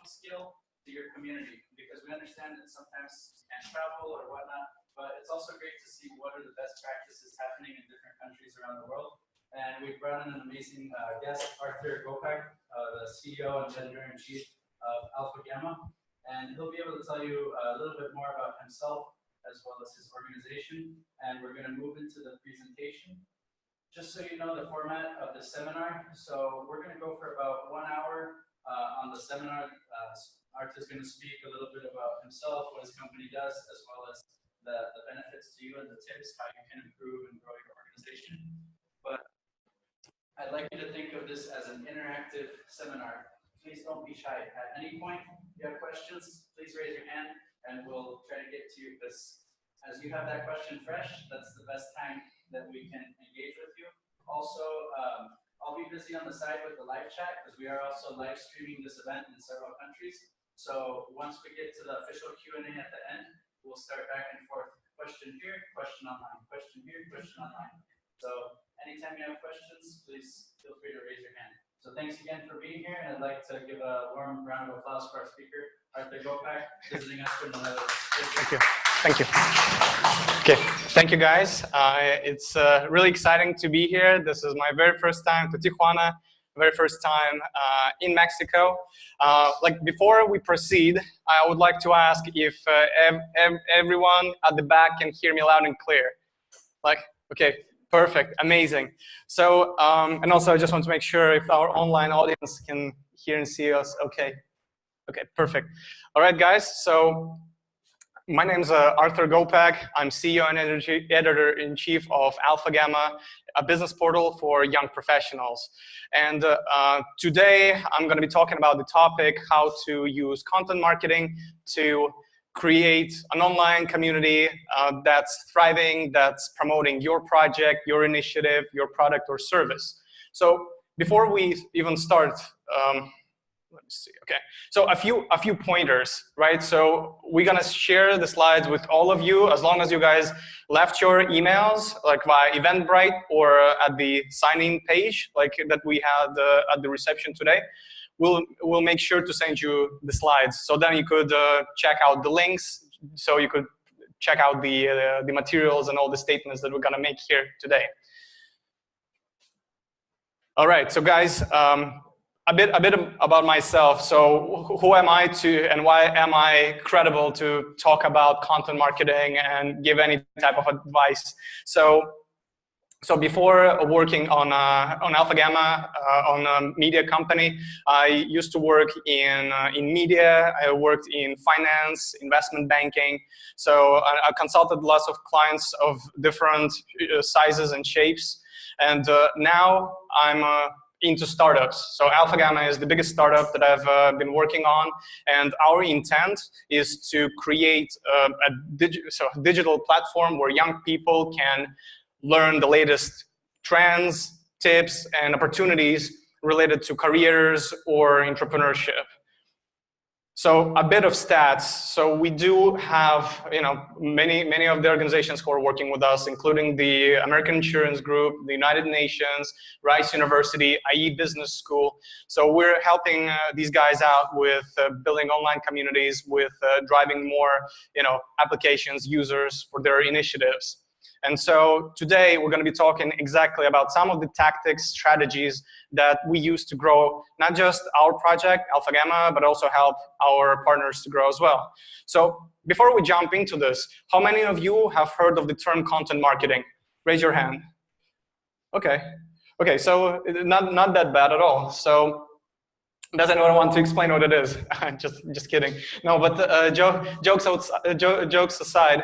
skill to your community, because we understand that sometimes you can't travel or whatnot, but it's also great to see what are the best practices happening in different countries around the world. And we've brought in an amazing guest, Arthur Gopak, the CEO and editor-in-chief of AlphaGamma, and he'll be able to tell you a little bit more about himself as well as his organization. And we're going to move into the presentation. Just so you know the format of the seminar, so we're going to go for about 1 hour on the seminar. Arthur is going to speak a little bit about himself, what his company does, as well as the benefits to you and the tips, how you can improve and grow your organization. But I'd like you to think of this as an interactive seminar. Please don't be shy. At any point you have questions, please raise your hand and we'll try to get to you, because as you have that question fresh, that's the best time that we can engage with you. Also, I'll be busy on the side with the live chat, because we are also live streaming this event in several countries. So once we get to the official Q&A at the end, we'll start back and forth. Question here, question online, question here, question online. So anytime you have questions, please feel free to raise your hand. So thanks again for being here, and I'd like to give a warm round of applause for our speaker, Arthur Gopak, visiting us from the Netherlands. Thank you. Thank you. Okay, thank you guys. It's really exciting to be here. This is my very first time to Tijuana, very first time in Mexico. Like before we proceed, I would like to ask if everyone at the back can hear me loud and clear. Like, okay. Perfect, amazing. So, and also I just want to make sure if our online audience can hear and see us. Okay, okay, perfect. All right, guys, so my name is Arthur Gopak. I'm CEO and editor-in-chief of AlphaGamma, a business portal for young professionals. And today I'm going to be talking about the topic, how to use content marketing to create an online community that's thriving, that's promoting your project, your initiative, your product or service. So before we even start, let me see, okay. So a few pointers, right? So we're gonna share the slides with all of you, as long as you guys left your emails, like via Eventbrite or at the sign-in page, like that we had at the reception today. We'll make sure to send you the slides, so then you could check out the links, so you could check out the materials and all the statements that we're gonna make here today. All right, so guys, a bit about myself. So who am I to, and why am I credible to talk about content marketing and give any type of advice? So before working on AlphaGamma, on a media company, I used to work in media. I worked in finance, investment banking. So I consulted lots of clients of different sizes and shapes. And now I'm into startups. So AlphaGamma is the biggest startup that I've been working on. And our intent is to create a digital platform where young people can learn the latest trends, tips, and opportunities related to careers or entrepreneurship. So a bit of stats. So we do have, many of the organizations who are working with us, including the American Insurance Group, the United Nations, Rice University, IE Business School. So we're helping these guys out with building online communities, with driving more, applications, users for their initiatives. And so today we're going to be talking exactly about some of the tactics, strategies that we use to grow not just our project, AlphaGamma, but also help our partners to grow as well. So before we jump into this, how many of you have heard of the term content marketing? Raise your hand. Okay. Okay, so not that bad at all. So does anyone want to explain what it is? just kidding. No, but jokes aside,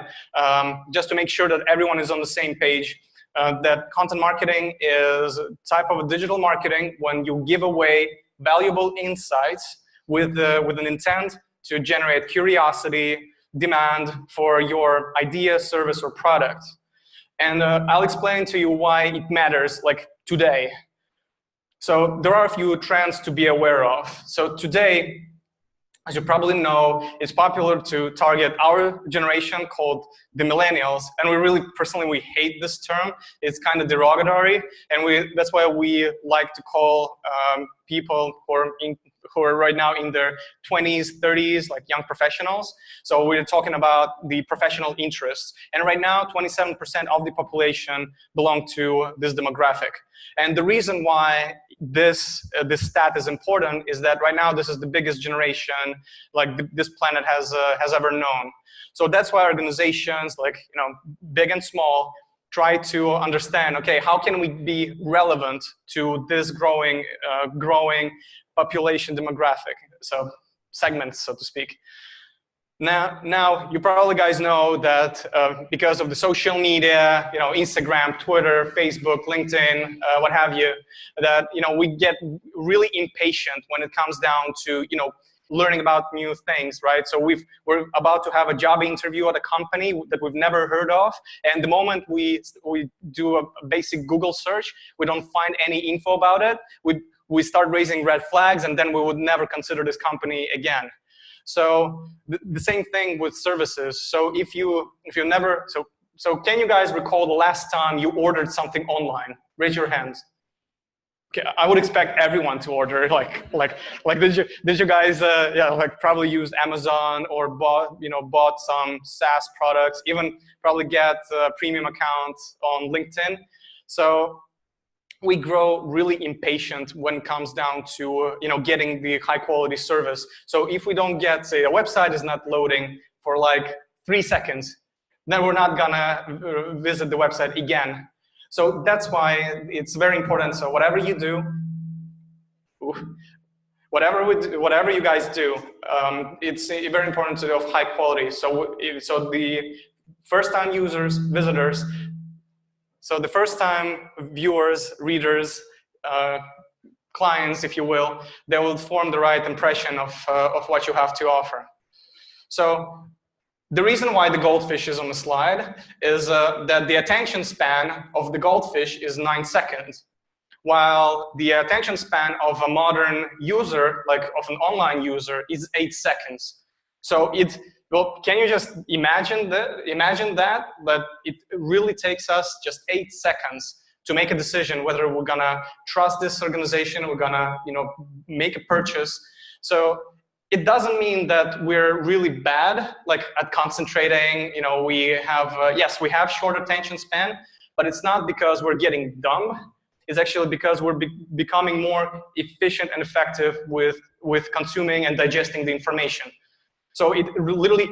just to make sure that everyone is on the same page, that content marketing is a type of digital marketing when you give away valuable insights with an intent to generate curiosity, demand for your idea, service, or product. And I'll explain to you why it matters, like today. So there are a few trends to be aware of. So today, as you probably know, it's popular to target our generation called the Millennials. And we hate this term. It's kind of derogatory. And that's why we like to call people who are who are right now in their 20s, 30s, like young professionals. So we're talking about the professional interests. And right now, 27% of the population belong to this demographic. And the reason why this stat is important is that right now this is the biggest generation like this planet has ever known. So that's why organizations like big and small try to understand, okay, how can we be relevant to this growing population demographic, so segments, so to speak. Now you probably guys know that because of the social media, Instagram, Twitter, Facebook, LinkedIn, what have you, that we get really impatient when it comes down to learning about new things, right? So we're about to have a job interview at a company that we've never heard of, and the moment we do a basic Google search, we don't find any info about it. We start raising red flags, and then we would never consider this company again. So the same thing with services. So if you never, so can you guys recall the last time you ordered something online? Raise your hands. Okay, I would expect everyone to order. Did you guys probably use Amazon or bought some SaaS products, even probably get a premium account on LinkedIn. So we grow really impatient when it comes down to getting the high quality service. So if we don't get, say, a website is not loading for like 3 seconds, then we're not gonna visit the website again. So that's why it's very important. So whatever you do, whatever you guys do, it's very important to have high quality. So the first-time users, visitors. So the first-time viewers, readers, clients, if you will, they will form the right impression of what you have to offer. So the reason why the goldfish is on the slide is that the attention span of the goldfish is 9 seconds, while the attention span of a modern user, like of an online user, is 8 seconds. So well, can you just imagine that? But it really takes us just 8 seconds to make a decision whether we're gonna trust this organization, we're gonna make a purchase. So it doesn't mean that we're really bad at concentrating. We have yes, we have short attention span, but it's not because we're getting dumb. It's actually because we're becoming more efficient and effective with consuming and digesting the information. So it literally,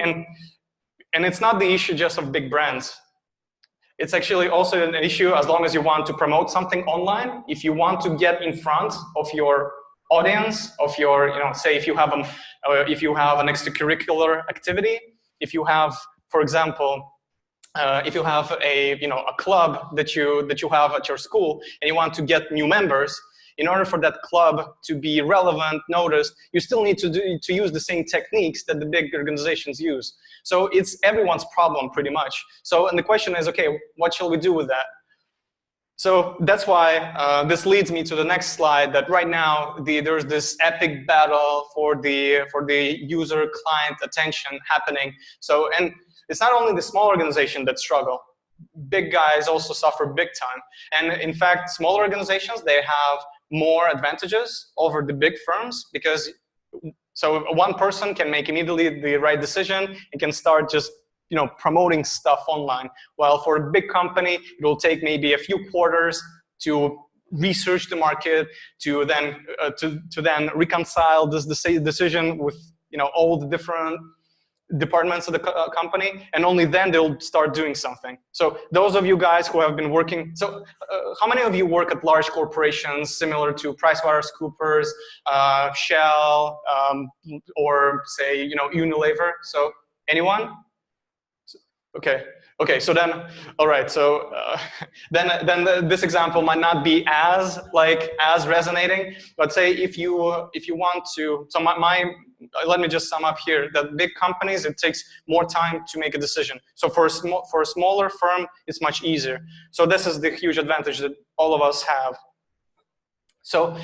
and it's not the issue just of big brands. It's actually also an issue as long as you want to promote something online. If you want to get in front of your audience, of your, say if you have an extracurricular activity, if you have, for example, if you have a club that you have at your school and you want to get new members, in order for that club to be relevant, noticed, you still need to use the same techniques that the big organizations use. So it's everyone's problem pretty much. So, and the question is, okay, what shall we do with that? So that's why this leads me to the next slide, that right now there's this epic battle for the user client attention happening. So, and it's not only the small organization that struggle. Big guys also suffer big time. And in fact, smaller organizations, they have more advantages over the big firms, because so one person can make immediately the right decision and can start just promoting stuff online. While for a big company, it will take maybe a few quarters to research the market, to then reconcile this decision with all the different departments of the company, and only then they'll start doing something. So those of you guys who have been working, so how many of you work at large corporations similar to PricewaterhouseCoopers, Shell, or say Unilever? So anyone? Okay, so then, all right, so then this example might not be as resonating, but say if you want to, so let me just sum up here, that big companies, it takes more time to make a decision. So for a smaller firm, it's much easier. So this is the huge advantage that all of us have. So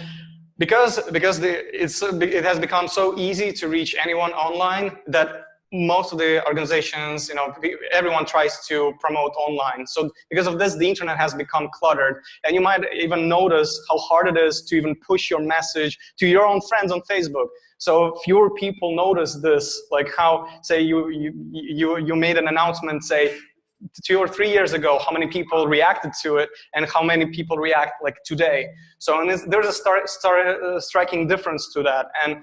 because it has become so easy to reach anyone online, that most of the organizations, everyone tries to promote online. So because of this, the internet has become cluttered. And you might even notice how hard it is to even push your message to your own friends on Facebook. So fewer people notice this, like how, say, you made an announcement, say, 2 or 3 years ago, how many people reacted to it, and how many people react like today. So there's a striking difference to that. And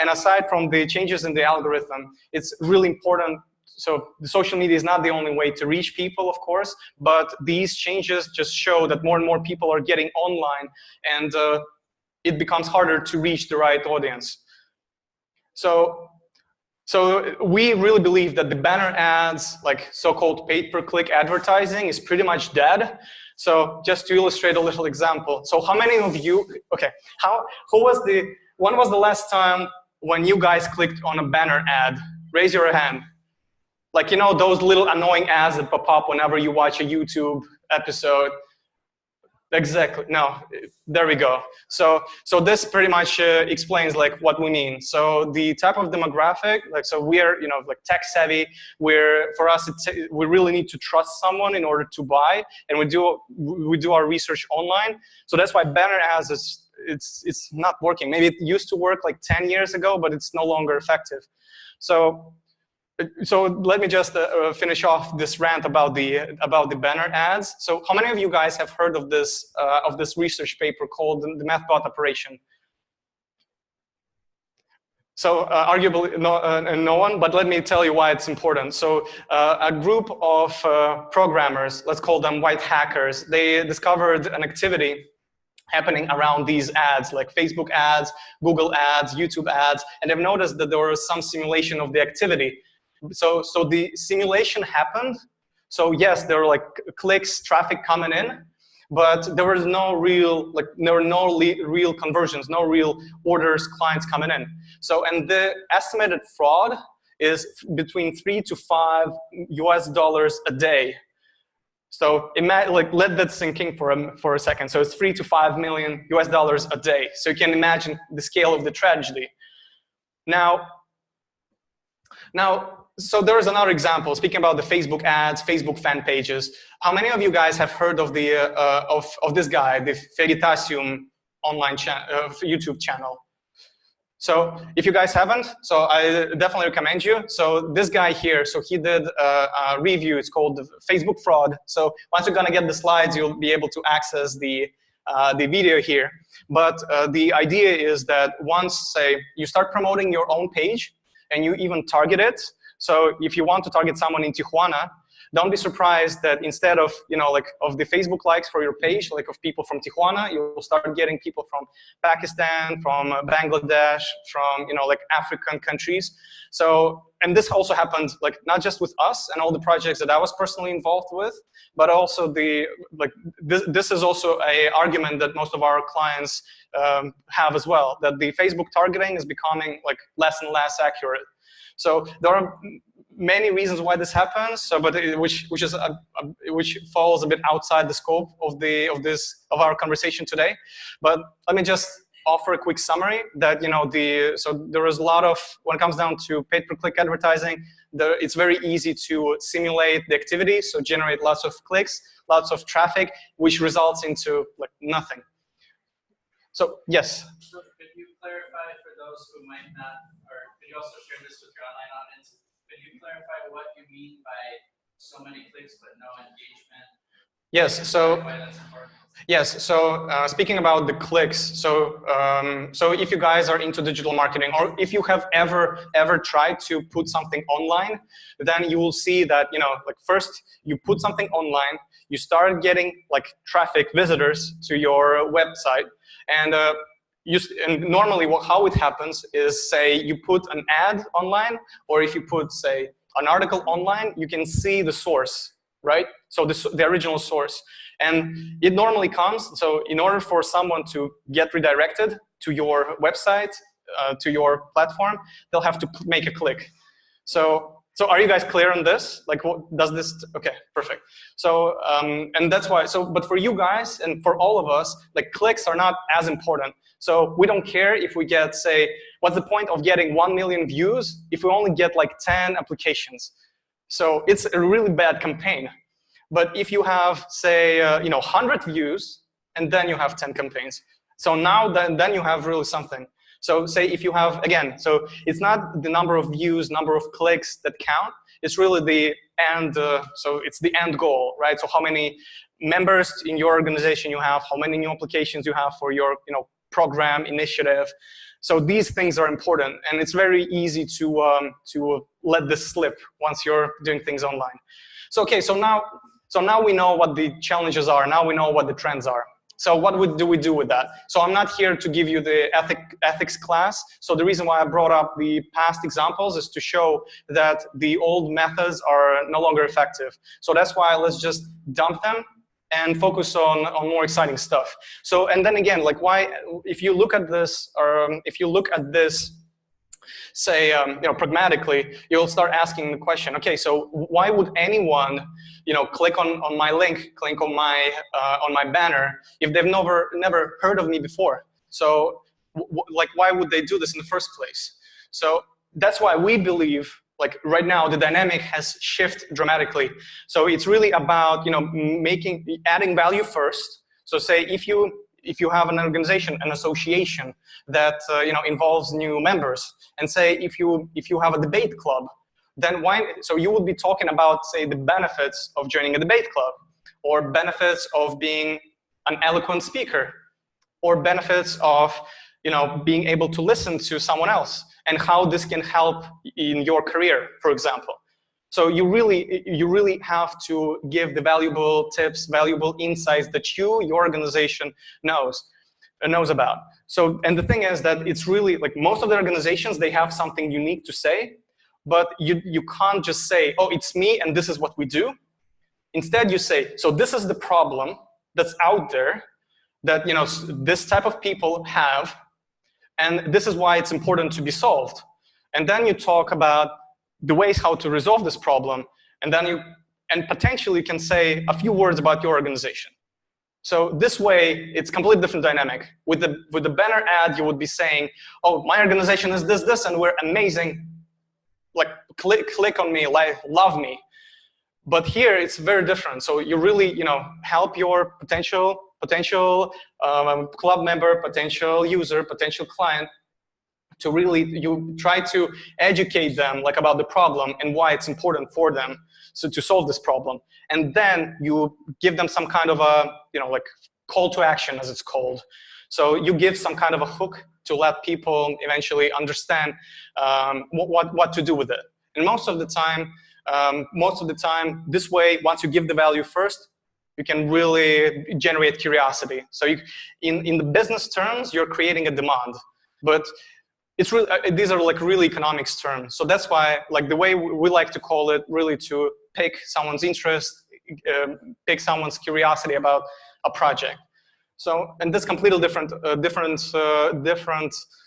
aside from the changes in the algorithm, it's really important. So the social media is not the only way to reach people, of course, but these changes just show that more and more people are getting online, and it becomes harder to reach the right audience. So we really believe that the banner ads, like so-called pay-per-click advertising, is pretty much dead. So just to illustrate a little example. So how many of you, okay, when was the last time when you guys clicked on a banner ad? Raise your hand. Like, those little annoying ads that pop up whenever you watch a YouTube episode. Exactly. No, there we go. So this pretty much explains like what we mean. So the type of demographic, like, so we're like tech savvy. For us, we really need to trust someone in order to buy, and we do our research online. So that's why banner ads it's not working. Maybe it used to work like 10 years ago, but it's no longer effective. So let me just finish off this rant about the banner ads. So how many of you guys have heard of this research paper called the MathBot operation? So arguably no one, but let me tell you why it's important. So a group of programmers, let's call them white hackers, they discovered an activity happening around these ads, like Facebook ads, Google ads, YouTube ads, and they've noticed that there was some simulation of the activity. So the simulation happened. So yes, there were like clicks, traffic coming in, but there was no real, real conversions, no real orders, clients coming in. So, and the estimated fraud is between $3 to $5 US a day. So let that sink in for a second. So it's $3 to $5 million US a day. So you can imagine the scale of the tragedy. Now, so there is another example. Speaking about the Facebook ads, Facebook fan pages. How many of you guys have heard of the of this guy, the Veritasium online YouTube channel? So if you guys haven't, so I definitely recommend you. So this guy here, so he did a review. It's called the Facebook fraud. So once you're gonna get the slides, you'll be able to access the video here. But the idea is that once, say, you start promoting your own page, and you even target it. So if you want to target someone in Tijuana, don't be surprised that instead of, of the Facebook likes for your page, like of people from Tijuana, you'll start getting people from Pakistan, from Bangladesh, from, like African countries. So, and this also happened, like, not just with us and all the projects that I was personally involved with, but also this is also an argument that most of our clients have as well, that the Facebook targeting is becoming like less and less accurate. So there are many reasons why this happens, but which falls a bit outside the scope of our conversation today. But let me just offer a quick summary that so there is a lot of, when it comes down to pay-per-click advertising, it's very easy to simulate the activity, so generate lots of clicks, lots of traffic, which results into like nothing. So yes. So could you clarify for those who might not, or could you also share this with your online audience? Could you clarify what you mean by so many clicks but no engagement? Yes. So. Yes, so speaking about the clicks, so if you guys are into digital marketing, or if you have ever tried to put something online, then you will see that, like first you put something online, you start getting like traffic, visitors to your website, and normally how it happens is, say, you put an ad online, or if you put, say, an article online, you can see the source, right? So the original source. And it normally comes, so in order for someone to get redirected to your website, to your platform, they'll have to make a click. So So are you guys clear on this? Like, what does this? Okay, perfect. So, and that's why. So, but for you guys and for all of us, like clicks are not as important. So we don't care if we get, say, what's the point of getting 1 million views if we only get like 10 applications? So it's a really bad campaign. But if you have, say, 100 views and then you have 10 campaigns, so now then you have really something. So say if you have, again, so it's not the number of views, number of clicks that count. It's really the end, so it's the end goal, right? So how many members in your organization you have, how many new applications you have for your program, initiative. So these things are important, and it's very easy to let this slip once you're doing things online. So okay, so now we know what the challenges are. Now we know what the trends are. So what do we do with that? So I'm not here to give you the ethics class. So the reason why I brought up the past examples is to show that the old methods are no longer effective. So that's why let's just dump them and focus on more exciting stuff. So, and then again, like why, if you look at this, or if you look at this, say, pragmatically, you'll start asking the question, okay, so why would anyone, click on my link, click on my banner, if they've never heard of me before? So, like, why would they do this in the first place? So that's why we believe, like right now, the dynamic has shifted dramatically. So it's really about, adding value first. So say if you have an organization, an association that involves new members, and say if you have a debate club, then so you would be talking about, say, the benefits of joining a debate club, or benefits of being an eloquent speaker, or benefits of being able to listen to someone else, and how this can help in your career, for example. So you really have to give the valuable tips, valuable insights that your organization knows about. So, and the thing is that it's really, like, most of the organizations, they have something unique to say, but you can't just say, oh, it's me and this is what we do. Instead, you say, so this is the problem that's out there that this type of people have, and this is why it's important to be solved. And then you talk about the ways how to resolve this problem, and then potentially can say a few words about your organization. So this way, it's completely different dynamic. With the banner ad, you would be saying, oh, my organization is this, and we're amazing. Like, click on me, like, love me. But here, it's very different. So you really, help your potential club member, potential user, potential client, to really, you try to educate them, like, about the problem and why it's important for them to solve this problem. And then you give them some kind of a, like, call to action, as it's called. So you give some kind of a hook to let people eventually understand what to do with it. And most of the time, this way, once you give the value first, you can really generate curiosity. So in the business terms, you're creating a demand, but it's really, these are like really economics terms. So that's why, like, the way we like to call it, really to pick someone's interest, pick someone's curiosity about a project. So, and this completely different,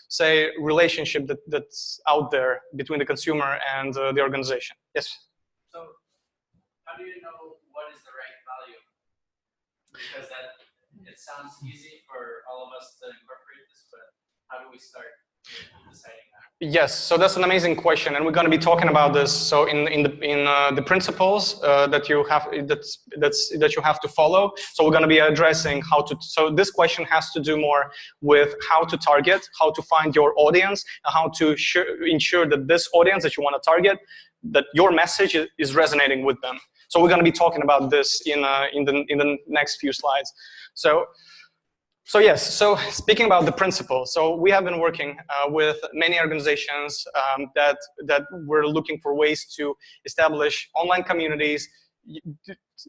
say, relationship that's out there between the consumer and the organization. Yes? So, how do you know what is the right value? Because it sounds easy for all of us to incorporate this, but how do we start deciding that? Yes, so that's an amazing question, and we're going to be talking about this. So in the principles that you have to follow. So we're going to be addressing how to. So this question has to do more with how to target, how to find your audience, and how to ensure that this audience that you want to target, that your message is resonating with them. So we're going to be talking about this in the next few slides. So yes, so speaking about the principle, so we have been working with many organizations that were looking for ways to establish online communities,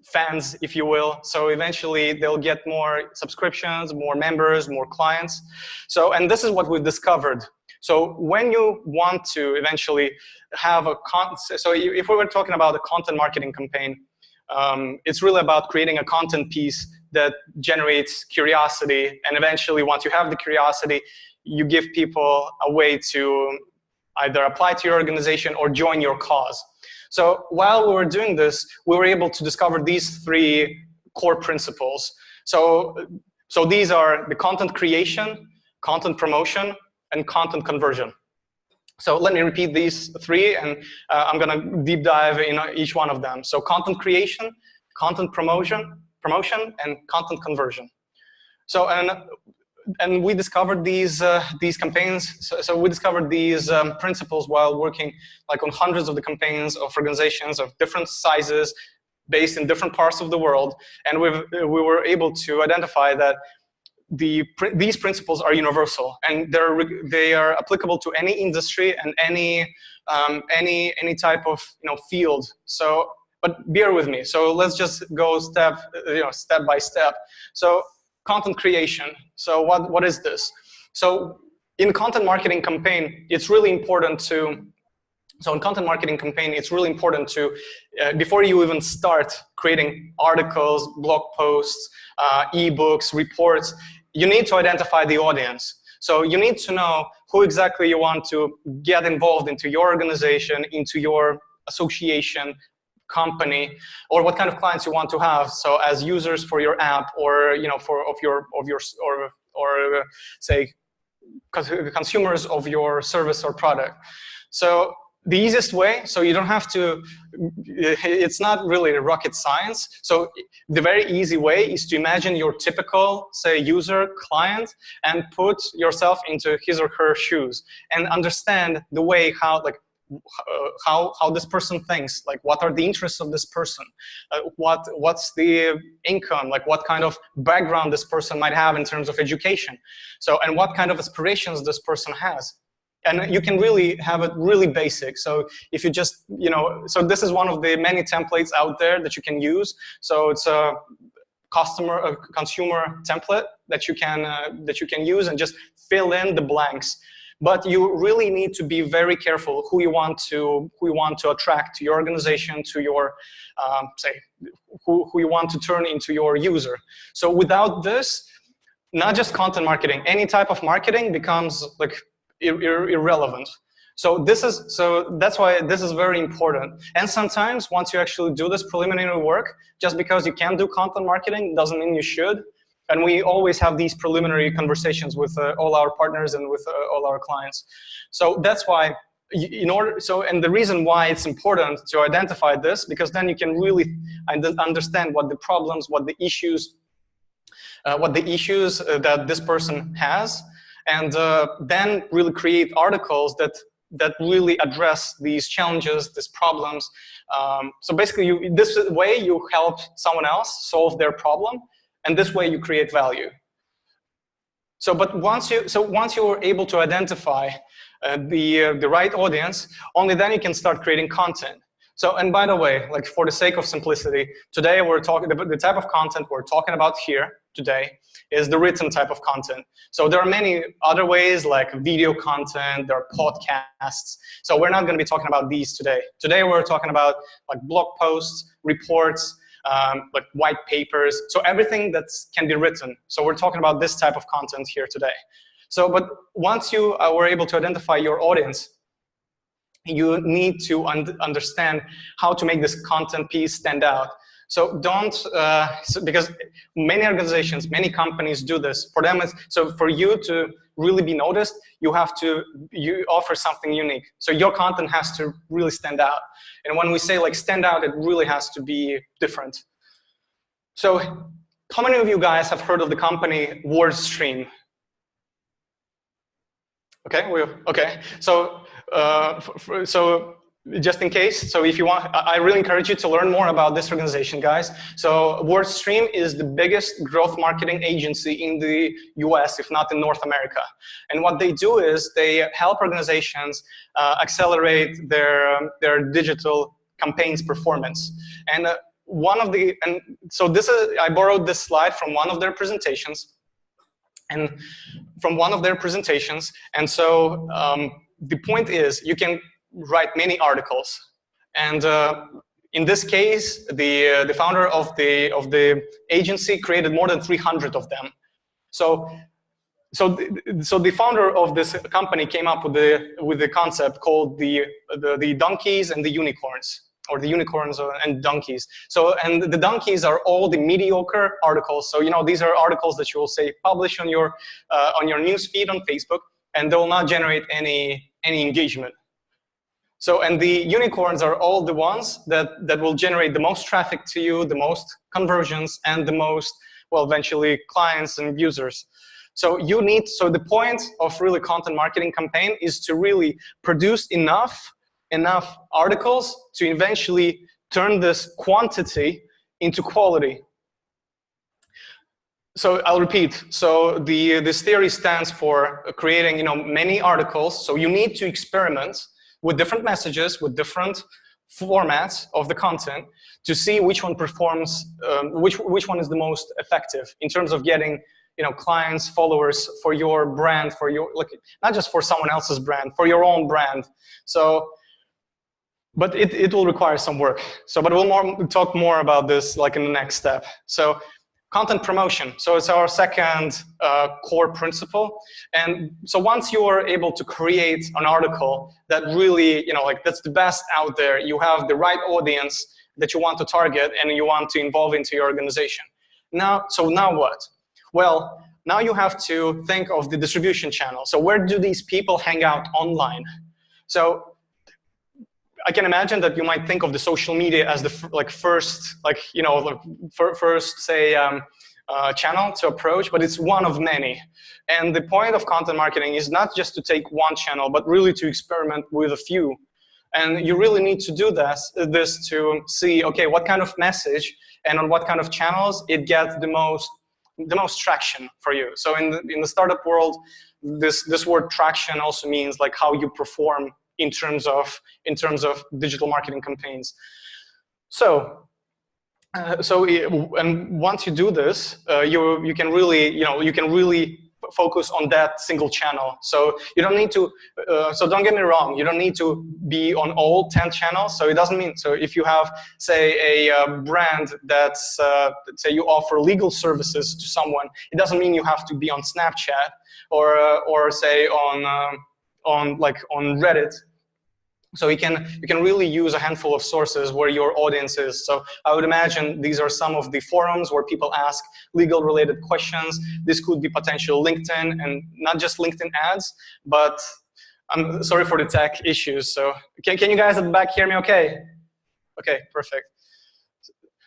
fans, if you will. So eventually they'll get more subscriptions, more members, more clients. So, and this is what we've discovered. So when you want to eventually have so if we were talking about a content marketing campaign, it's really about creating a content piece that generates curiosity, and eventually, once you have the curiosity, you give people a way to either apply to your organization or join your cause. So while we were doing this, we were able to discover these 3 core principles. So these are the content creation, content promotion, and content conversion. So let me repeat these 3, and I'm going to deep dive in each one of them. So content creation, content promotion, and content conversion. So and we discovered these campaigns. So we discovered these principles while working like on hundreds of the campaigns of organizations of different sizes, based in different parts of the world, and we were able to identify that these principles are universal, and they are applicable to any industry and any type of field. So, but bear with me. So let's just go step by step. So content creation. So what is this? So in content marketing campaign, it's really important to. So in content marketing campaign, it's really important to, before you even start creating articles, blog posts, ebooks, reports, you need to identify the audience. So you need to know who exactly you want to get involved into your organization, into your association, company, or what kind of clients you want to have. So as users for your app, or say consumers of your service or product. So the easiest way, so you don't have to, it's not really rocket science. So the very easy way is to imagine your typical, say, user, client, and put yourself into his or her shoes and understand the way how this person thinks, like what are the interests of this person, what's the income, like what kind of background this person might have in terms of education. So, and what kind of aspirations this person has. And you can really have it really basic. So if you just, so this is one of the many templates out there that you can use. So it's a consumer template that you can use and just fill in the blanks. But you really need to be very careful who you want to attract to your organization, to your say who you want to turn into your user. So without this, not just content marketing, any type of marketing becomes like irrelevant. So that's why this is very important. And sometimes once you actually do this preliminary work, just because you can do content marketing doesn't mean you should. And we always have these preliminary conversations with all our partners and with all our clients. So that's why, and the reason why it's important to identify this, because then you can really understand what the problems, what the issues that this person has, and then really create articles that really address these challenges, these problems. So basically, this way you help someone else solve their problem, and this way you create value. So, but once you are able to identify the right audience, only then you can start creating content. So, and by the way, like for the sake of simplicity, today we're talking about the type of content we're talking about here today is the written type of content. So there are many other ways like video content, there are podcasts. So we're not going to be talking about these today. Today we're talking about like blog posts, reports, like white papers. So everything that can be written. So we're talking about this type of content here today. So, but once you were able to identify your audience, you need to understand how to make this content piece stand out. So don't, because many organizations, many companies do this. For them, so for you to really be noticed, you offer something unique. So your content has to really stand out. And when we say like stand out, it really has to be different. So how many of you guys have heard of the company WordStream? Okay. So just in case, so if you want, I really encourage you to learn more about this organization, guys. So WordStream is the biggest growth marketing agency in the US, if not in North America. And what they do is they help organizations accelerate their digital campaigns performance. And so this is, I borrowed this slide from one of their presentations. And so the point is you can write many articles, and in this case, the founder of the agency created more than 300 of them. So so the founder of this company came up with the concept called the donkeys and the unicorns, or the unicorns and donkeys. So, and the donkeys are all the mediocre articles. So, you know, these are articles that you will say publish on your news feed on Facebook, and they will not generate any engagement. So, and the unicorns are all the ones that will generate the most traffic to you, the most conversions, and the most, well, eventually clients and users. So so the point of really content marketing campaign is to really produce enough articles to eventually turn this quantity into quality. So I'll repeat. So this theory stands for creating, you know, many articles. So you need to experiment with different messages, with different formats of the content to see which one performs, which one is the most effective in terms of getting, you know, clients, followers for your brand, for your, like, not just for someone else's brand, for your own brand. So, but it will require some work. So, but we'll talk more about this like in the next step. So, content promotion. So it's our second core principle. And so once you are able to create an article that really, you know, like that's the best out there, you have the right audience that you want to target and you want to involve into your organization. So now what? Well, now you have to think of the distribution channel. So where do these people hang out online? So I can imagine that you might think of the social media as the first, like, you know, first say channel to approach, but it's one of many. And the point of content marketing is not just to take one channel, but really to experiment with a few. And you really need to do this to see, okay, what kind of message and on what kind of channels it gets the most traction for you. So in the startup world, this word traction also means like how you perform in terms of digital marketing campaigns. So and once you do this, you can really focus on that single channel. So you don't need to. So don't get me wrong. You don't need to be on all 10 channels. So it doesn't mean. So if you have, say, a brand that's say you offer legal services to someone, it doesn't mean you have to be on Snapchat or say on Reddit. So you can really use a handful of sources where your audience is. So I would imagine these are some of the forums where people ask legal related questions. This could be potential LinkedIn, and not just LinkedIn ads, but I'm sorry for the tech issues. So can you guys at the back hear me okay? Okay, perfect.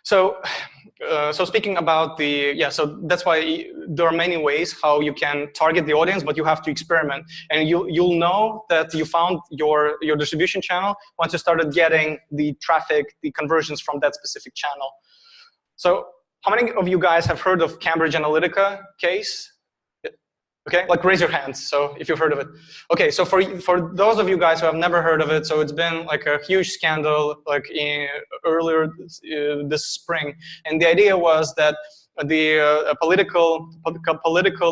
So speaking about so that's why there are many ways how you can target the audience, but you have to experiment. And you'll know that you found your distribution channel once you started getting the traffic, the conversions from that specific channel. So how many of you guys have heard of Cambridge Analytica case? Okay, like raise your hands, so if you've heard of it. Okay, so for those of you guys who have never heard of it, so it's been like a huge scandal like earlier this spring, and the idea was that a political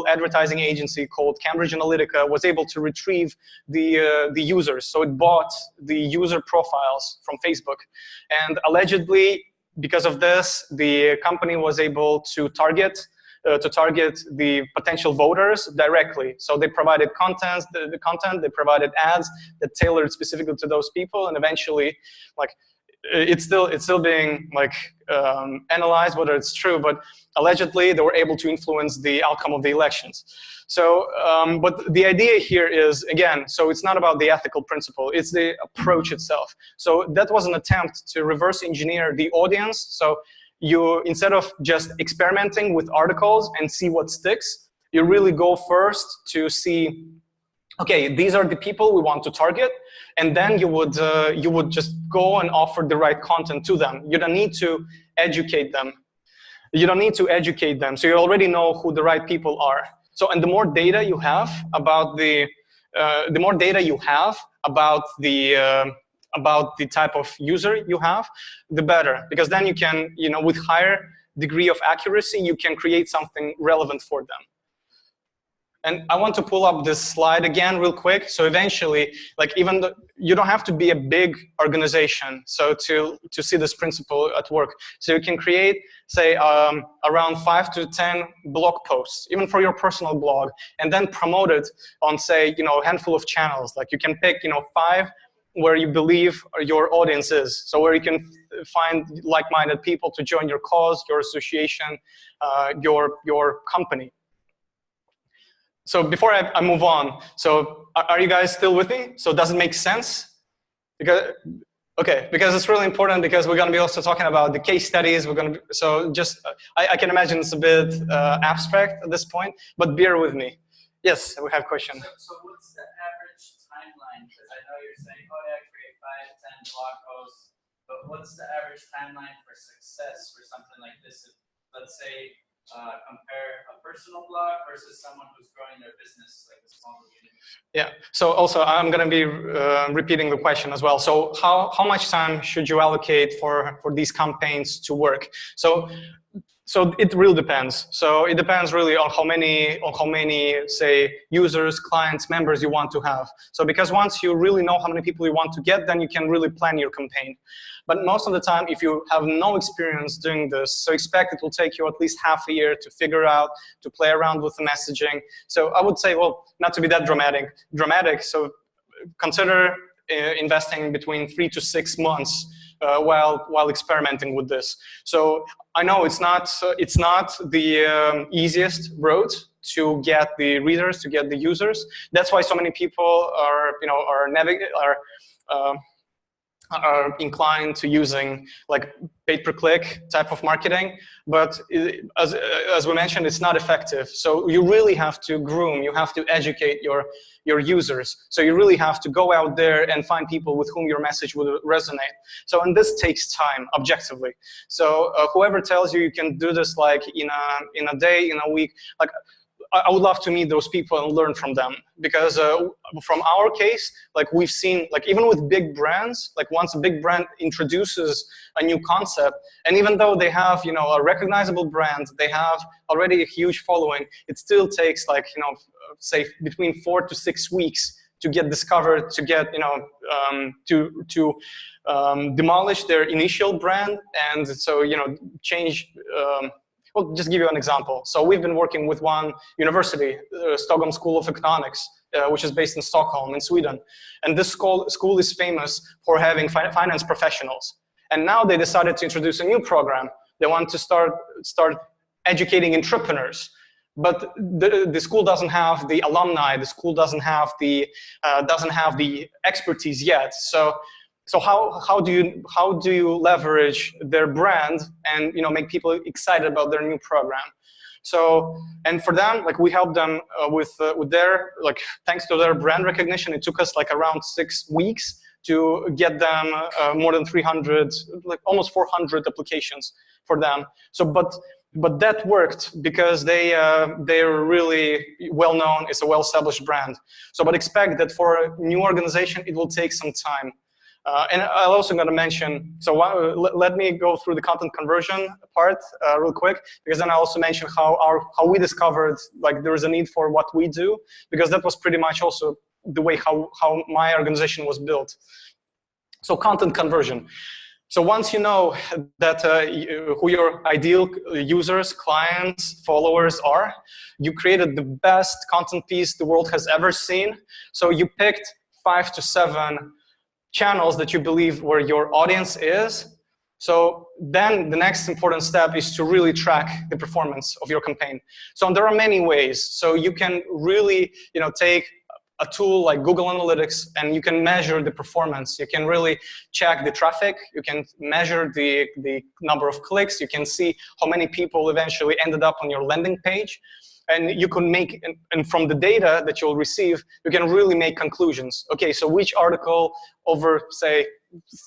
advertising agency called Cambridge Analytica was able to retrieve the users. So it bought the user profiles from Facebook, and allegedly because of this, the company was able to target the potential voters directly. So they provided content, they provided ads that tailored specifically to those people, and eventually, like, it's still being like analyzed whether it's true, but allegedly they were able to influence the outcome of the elections. So, but the idea here is, again, so it's not about the ethical principle, it's the approach itself. So that was an attempt to reverse engineer the audience. So you, instead of just experimenting with articles and see what sticks, you really go first to see, okay, these are the people we want to target, and then you would just go and offer the right content to them. You don't need to educate them. So you already know who the right people are. So, and the more data you have about the type of user you have, the better. Because then you can, with higher degree of accuracy, you can create something relevant for them. And I want to pull up this slide again real quick. So eventually, like even you don't have to be a big organization so to see this principle at work. So you can create, say, around 5 to 10 blog posts, even for your personal blog, and then promote it on, say, a handful of channels. Like you can pick, 5 where you believe your audience is. So where you can find like-minded people to join your cause, your association, your company. So before I move on, so are you guys still with me? So does it make sense? Because it's really important, because we're going to be also talking about the case studies. So just, I can imagine it's a bit abstract at this point, but bear with me. Yes, we have a question. So what's the average timeline? Because I know you're saying, oh yeah, create 5, 10 blog posts, but what's the average timeline for success for something like this? If, let's say, compare a personal blog versus someone who's growing their business, like a small community. Yeah, so also I'm going to be repeating the question as well. So how much time should you allocate for these campaigns to work? So it really depends. So it depends really on how many, say, users, clients, members you want to have. So because once you really know how many people you want to get, then you can really plan your campaign. But most of the time, if you have no experience doing this, so expect it will take you at least half a year to figure out, to play around with the messaging. So I would say, well, not to be that dramatic. So consider investing between 3 to 6 months while experimenting with this. So I know it's not the easiest road to get the readers, to get the users. That's why so many people are inclined to using like pay-per-click type of marketing, but as we mentioned, it's not effective. So you really have to groom, you have to educate your users. So you really have to go out there and find people with whom your message would resonate. So, and this takes time, objectively. So whoever tells you can do this like in a day, in a week, like I would love to meet those people and learn from them, because from our case, like we've seen, like even with big brands, like once a big brand introduces a new concept, and even though they have, a recognizable brand, they have already a huge following, it still takes like, say between 4 to 6 weeks to get discovered, to get, to demolish their initial brand, and so, change. Well, just give you an example. So we've been working with one university, Stockholm School of Economics, which is based in Stockholm, in Sweden. And this school is famous for having finance professionals. And now they decided to introduce a new program. They want to start educating entrepreneurs. But the school doesn't have the alumni. The school doesn't have the expertise yet. So how do you leverage their brand and make people excited about their new program? So, and for them, like we help them with their, like, thanks to their brand recognition, it took us like around 6 weeks to get them more than 300, like almost 400 applications for them. So, but that worked because they're really well known. It's a well-established brand. So, but expect that for a new organization, it will take some time. And I'm also going to mention, so let me go through the content conversion part real quick, because then I also mention how we discovered like there is a need for what we do, because that was pretty much also the way how my organization was built. So content conversion. So once you know that who your ideal users, clients, followers are, you created the best content piece the world has ever seen. So you picked 5 to 7 channels that you believe where your audience is. So then the next important step is to really track the performance of your campaign. So there are many ways. So you can really, take a tool like Google Analytics and you can measure the performance. You can really check the traffic. You can measure the number of clicks. You can see how many people eventually ended up on your landing page. And you can make, and from the data that you'll receive, you can really make conclusions. Okay, so which article over, say,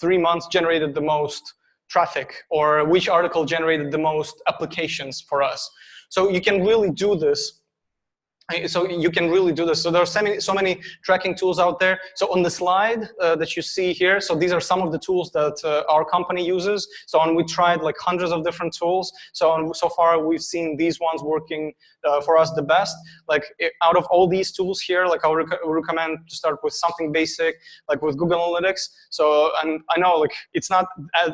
3 months generated the most traffic, or which article generated the most applications for us? So you can really do this So you can really do this. So there are so many tracking tools out there. So on the slide that you see here, so these are some of the tools that our company uses. So we tried like hundreds of different tools. So far we've seen these ones working for us the best. Like out of all these tools here, like I would recommend to start with something basic, like with Google Analytics. So, and I know like it's not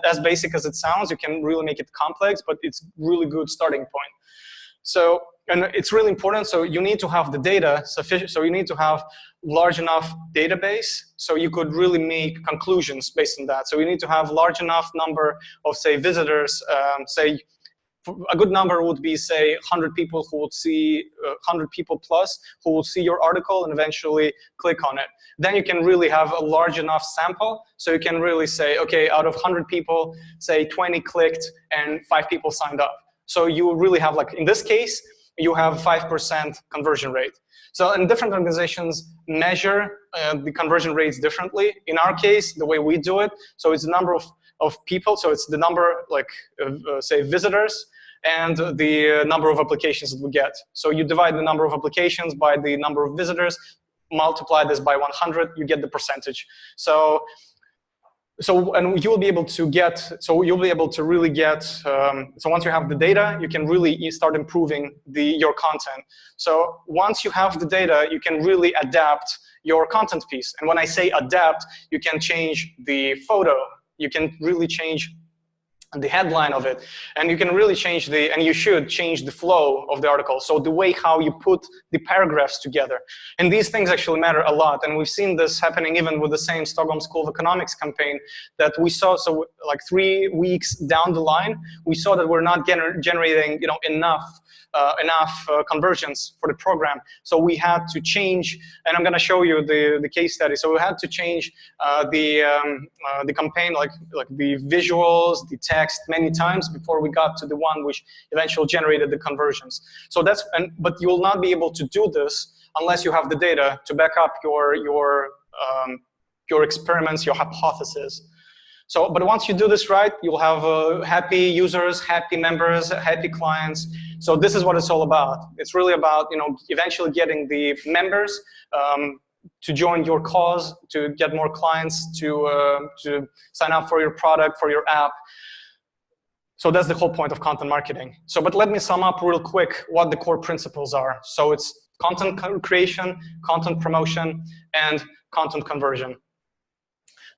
as basic as it sounds. You can really make it complex, but it's really good starting point. So, and it's really important, so you need to have the data sufficient, so you need to have large enough database, so you could really make conclusions based on that. So you need to have large enough number of, say, visitors, say, a good number would be, say, 100 people who would see, 100 people plus, who will see your article and eventually click on it. Then you can really have a large enough sample, so you can really say, okay, out of 100 people, say 20 clicked and 5 people signed up. So you really have, like, in this case, you have 5% conversion rate. So, and different organizations measure the conversion rates differently. In our case, the way we do it, so it's the number of people, so it's the number, like, say, visitors, and the number of applications that we get. So you divide the number of applications by the number of visitors, multiply this by 100, you get the percentage. And you'll be able to get, so you'll be able to really get, so once you have the data, you can really start improving your content. So once you have the data, you can really adapt your content piece. And when I say adapt, you can change the photo, you can really change the headline of it, and you can really change and you should change the flow of the article. So the way how you put the paragraphs together. And these things actually matter a lot. And we've seen this happening even with the same Stockholm School of Economics campaign that we saw. So like 3 weeks down the line, we saw that we're not generating, you know, enough conversions for the program. So we had to change, and I'm going to show you the case study. So we had to change the campaign, like the visuals, the text, many times before we got to the one which eventually generated the conversions. So but you will not be able to do this unless you have the data to back up your experiments, your hypothesis. So, but once you do this right, you'll have happy users, happy members, happy clients. So this is what it's all about. It's really about, you know, eventually getting the members to join your cause, to get more clients to sign up for your product, for your app. So that's the whole point of content marketing. So, but let me sum up real quick what the core principles are. So it's content creation, content promotion, and content conversion.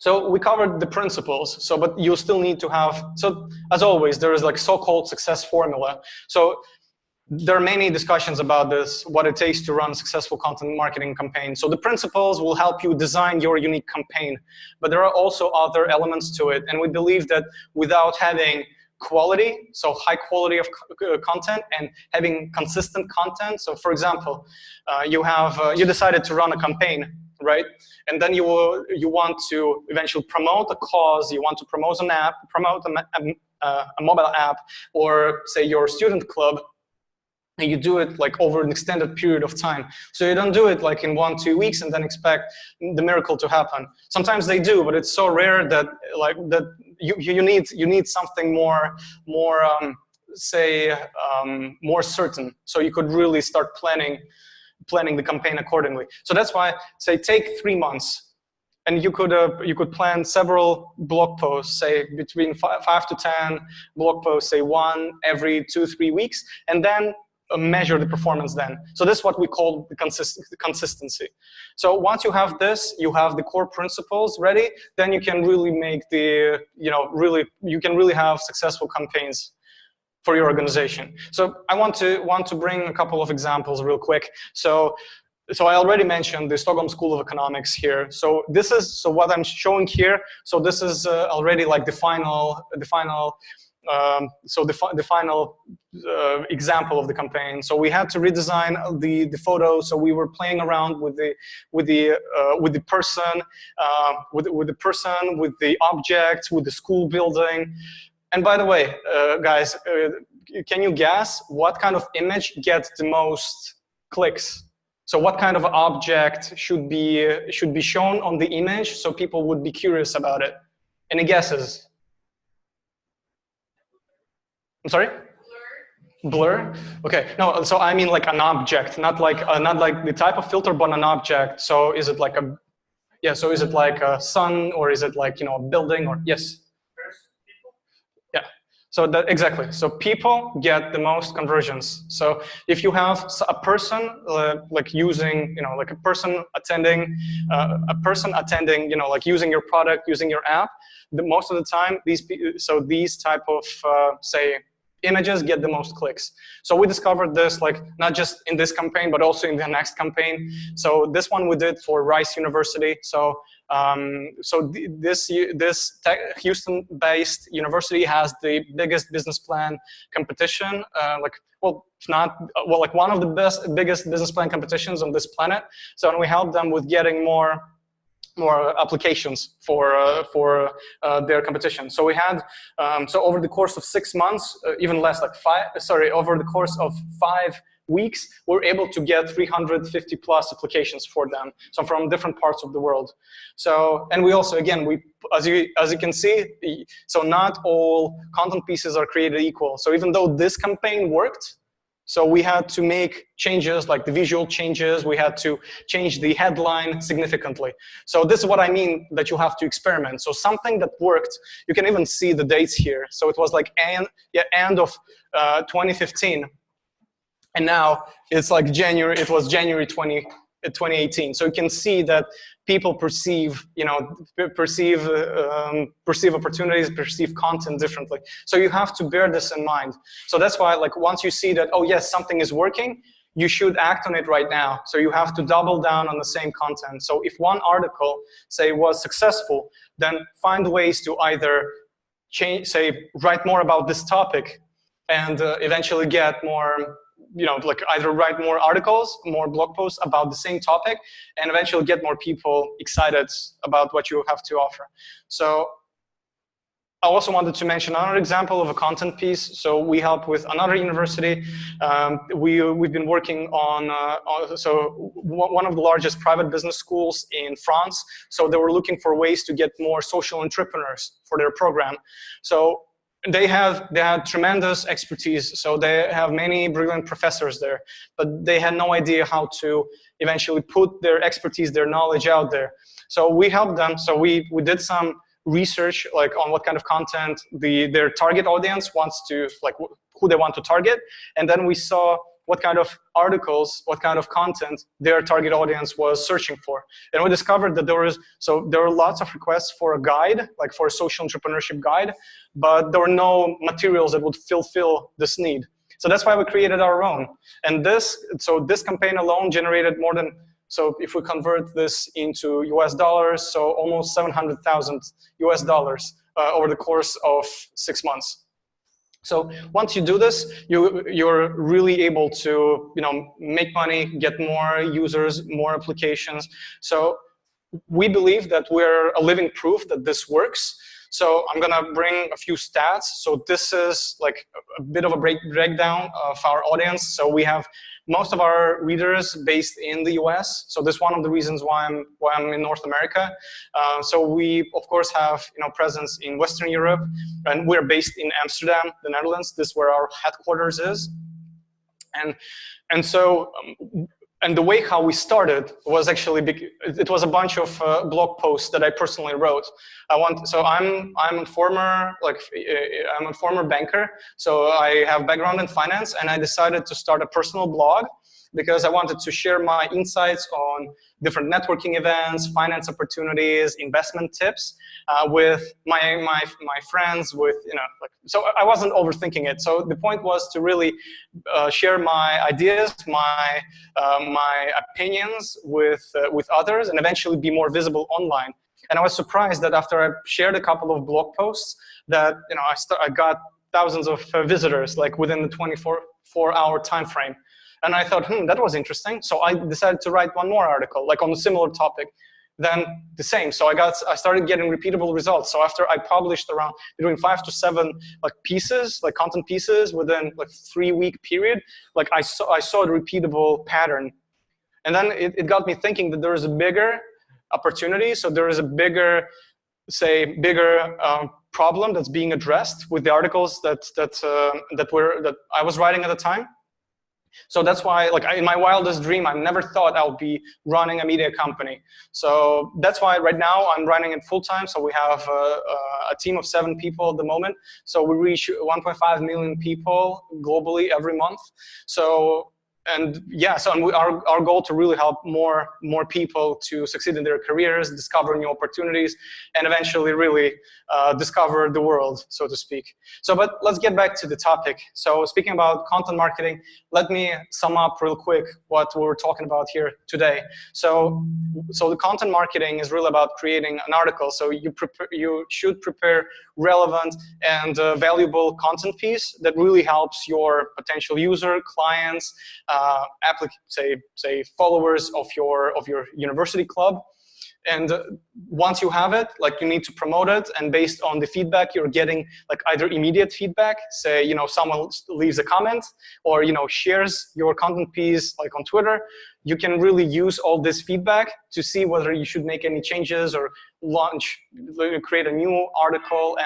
So we covered the principles, so but you still need to have, so as always, there is like so-called success formula. So there are many discussions about this, what it takes to run a successful content marketing campaign. So the principles will help you design your unique campaign, but there are also other elements to it. And we believe that without having quality, so high quality of content, and having consistent content. So for example, you decided to run a campaign, right? And then you want to eventually promote a cause, you want to promote an app, promote a mobile app, or say your student club, and you do it like over an extended period of time. So you don't do it like in 1-2 weeks and then expect the miracle to happen. Sometimes they do, but it's so rare that you need something more certain. So you could really start planning the campaign accordingly. So that's why, say, take 3 months, and you could plan several blog posts, say between 5 to 10 blog posts, say 1 every 2-3 weeks, and then measure the performance then. So this is what we call the consistency. So once you have this, you have the core principles ready, then you can really make you can really have successful campaigns for your organization. So I want to bring a couple of examples real quick. So I already mentioned the Stockholm School of Economics here. So this is what I'm showing here. So this is already like the final example of the campaign. So we had to redesign the photo. So we were playing around with the person, with the objects, with the school building. And by the way, guys, can you guess what kind of image gets the most clicks? So what kind of object should be shown on the image so people would be curious about it? Any guesses? I'm sorry? Blur? Okay, no, so I mean like an object, not like the type of filter, but an object. So is it like a, yeah, so is it like a sun, or is it like, a building, or, yes? Yeah, so that, exactly. So people get the most conversions. So if you have a person like using, like a person attending, like using your product, using your app, most of the time, these type of, say, images get the most clicks. So we discovered this, like, not just in this campaign, but also in the next campaign. So this one we did for Rice University. So this Houston-based university has the biggest business plan competition, like one of the biggest business plan competitions on this planet. So, and we help them with getting more applications for their competition. So we had, so over the course of 6 months, even less, like over the course of 5 weeks, we're able to get 350 plus applications for them. So from different parts of the world. So, and we also, again, as you can see, so not all content pieces are created equal. So even though this campaign worked, so we had to make changes, like the visual changes. We had to change the headline significantly. So this is what I mean that you have to experiment. So something that worked, you can even see the dates here. So it was like end of 2015. And now it's like January, it was January 2018. So you can see that people perceive opportunities, perceive content differently. So you have to bear this in mind. So that's why, like, once you see that, oh yes, something is working, you should act on it right now. So you have to double down on the same content. So if one article, say, was successful, then find ways to either write more about this topic and eventually get more, like either write more articles, more blog posts about the same topic, and eventually get more people excited about what you have to offer. So I also wanted to mention another example of a content piece. So we help with another university. We've been working on, so one of the largest private business schools in France. So they were looking for ways to get more social entrepreneurs for their program. So they had tremendous expertise, so they have many brilliant professors there, but they had no idea how to eventually put their expertise, their knowledge out there. So we helped them. So we did some research, like, on what kind of content their target audience wants to, like, who they want to target, and then we saw what kind of articles, what kind of content their target audience was searching for. And we discovered that there were lots of requests for a guide, like for a social entrepreneurship guide, but there were no materials that would fulfill this need. So that's why we created our own. And this campaign alone generated more than, so if we convert this into US dollars, so almost 700,000 US dollars over the course of 6 months. So once you do this, you're really able to, make money, get more users, more applications. So we believe that we're a living proof that this works. So I'm gonna bring a few stats. So this is like a bit of a breakdown of our audience. So we have most of our readers based in the US. So this is one of the reasons why I'm in North America. So we, of course, have presence in Western Europe, and we're based in Amsterdam, the Netherlands. This is where our headquarters is. And so, and the way how we started was actually it was a bunch of blog posts that I personally wrote. I'm a former banker, so I have background in finance, and I decided to start a personal blog because I wanted to share my insights on different networking events, finance opportunities, investment tips with my friends. So I wasn't overthinking it. So the point was to really share my ideas, my opinions with others, and eventually be more visible online. And I was surprised that after I shared a couple of blog posts, that I got thousands of visitors, like within the 24-hour time frame. And I thought, that was interesting. So I decided to write one more article, like on a similar topic. Then the same. So I started getting repeatable results. So after I published around between 5 to 7 pieces, like content pieces within like 3-week period, like I saw a repeatable pattern. And then it got me thinking that there is a bigger opportunity. So there is a bigger say, bigger problem that's being addressed with the articles that I was writing at the time. So that's why, like, in my wildest dream, I never thought I would be running a media company. So that's why right now I'm running it full time. So we have a team of 7 people at the moment. So we reach 1.5 million people globally every month. So, and yeah, so our goal to really help more people to succeed in their careers, discover new opportunities, and eventually really discover the world, so to speak. So, but let's get back to the topic. So speaking about content marketing, let me sum up real quick what we're talking about here today. So the content marketing is really about creating an article. So you should prepare relevant and valuable content piece that really helps your potential user, clients, say followers of your university club. And once you have it, like, you need to promote it, and based on the feedback you're getting, like either immediate feedback, say, you know, someone leaves a comment, or, you know, shares your content piece like on Twitter, you can really use all this feedback to see whether you should make any changes or create a new article.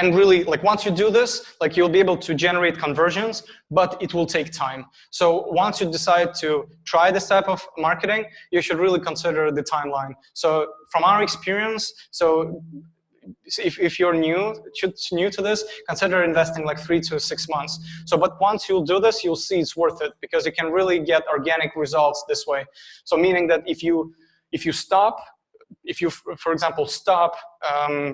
And really, like, once you do this, like, you'll be able to generate conversions, but it will take time. So once you decide to try this type of marketing, you should really consider the timeline. So from our experience, so if you're new to this, consider investing like 3 to 6 months. So, but once you'll do this, you'll see it's worth it, because you can really get organic results this way. So meaning that if you stop, if you, for example, stop,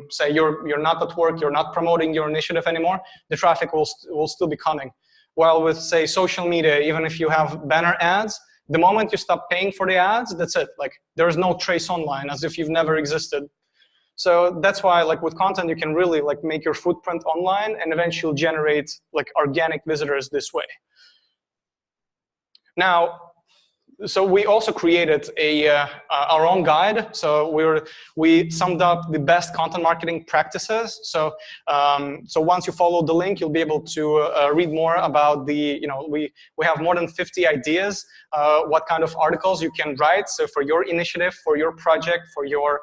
say you're not at work, you're not promoting your initiative anymore, the traffic will still be coming. While with, say, social media, even if you have banner ads, the moment you stop paying for the ads, that's it. Like, there's no trace online, as if you've never existed. So that's why, like, with content, you can really, like, make your footprint online and eventually generate, like, organic visitors this way. Now, so we also created our own guide. So we summed up the best content marketing practices. So once you follow the link, you'll be able to read more about the, you know, we have more than 50 ideas, what kind of articles you can write. So for your initiative, for your project, for your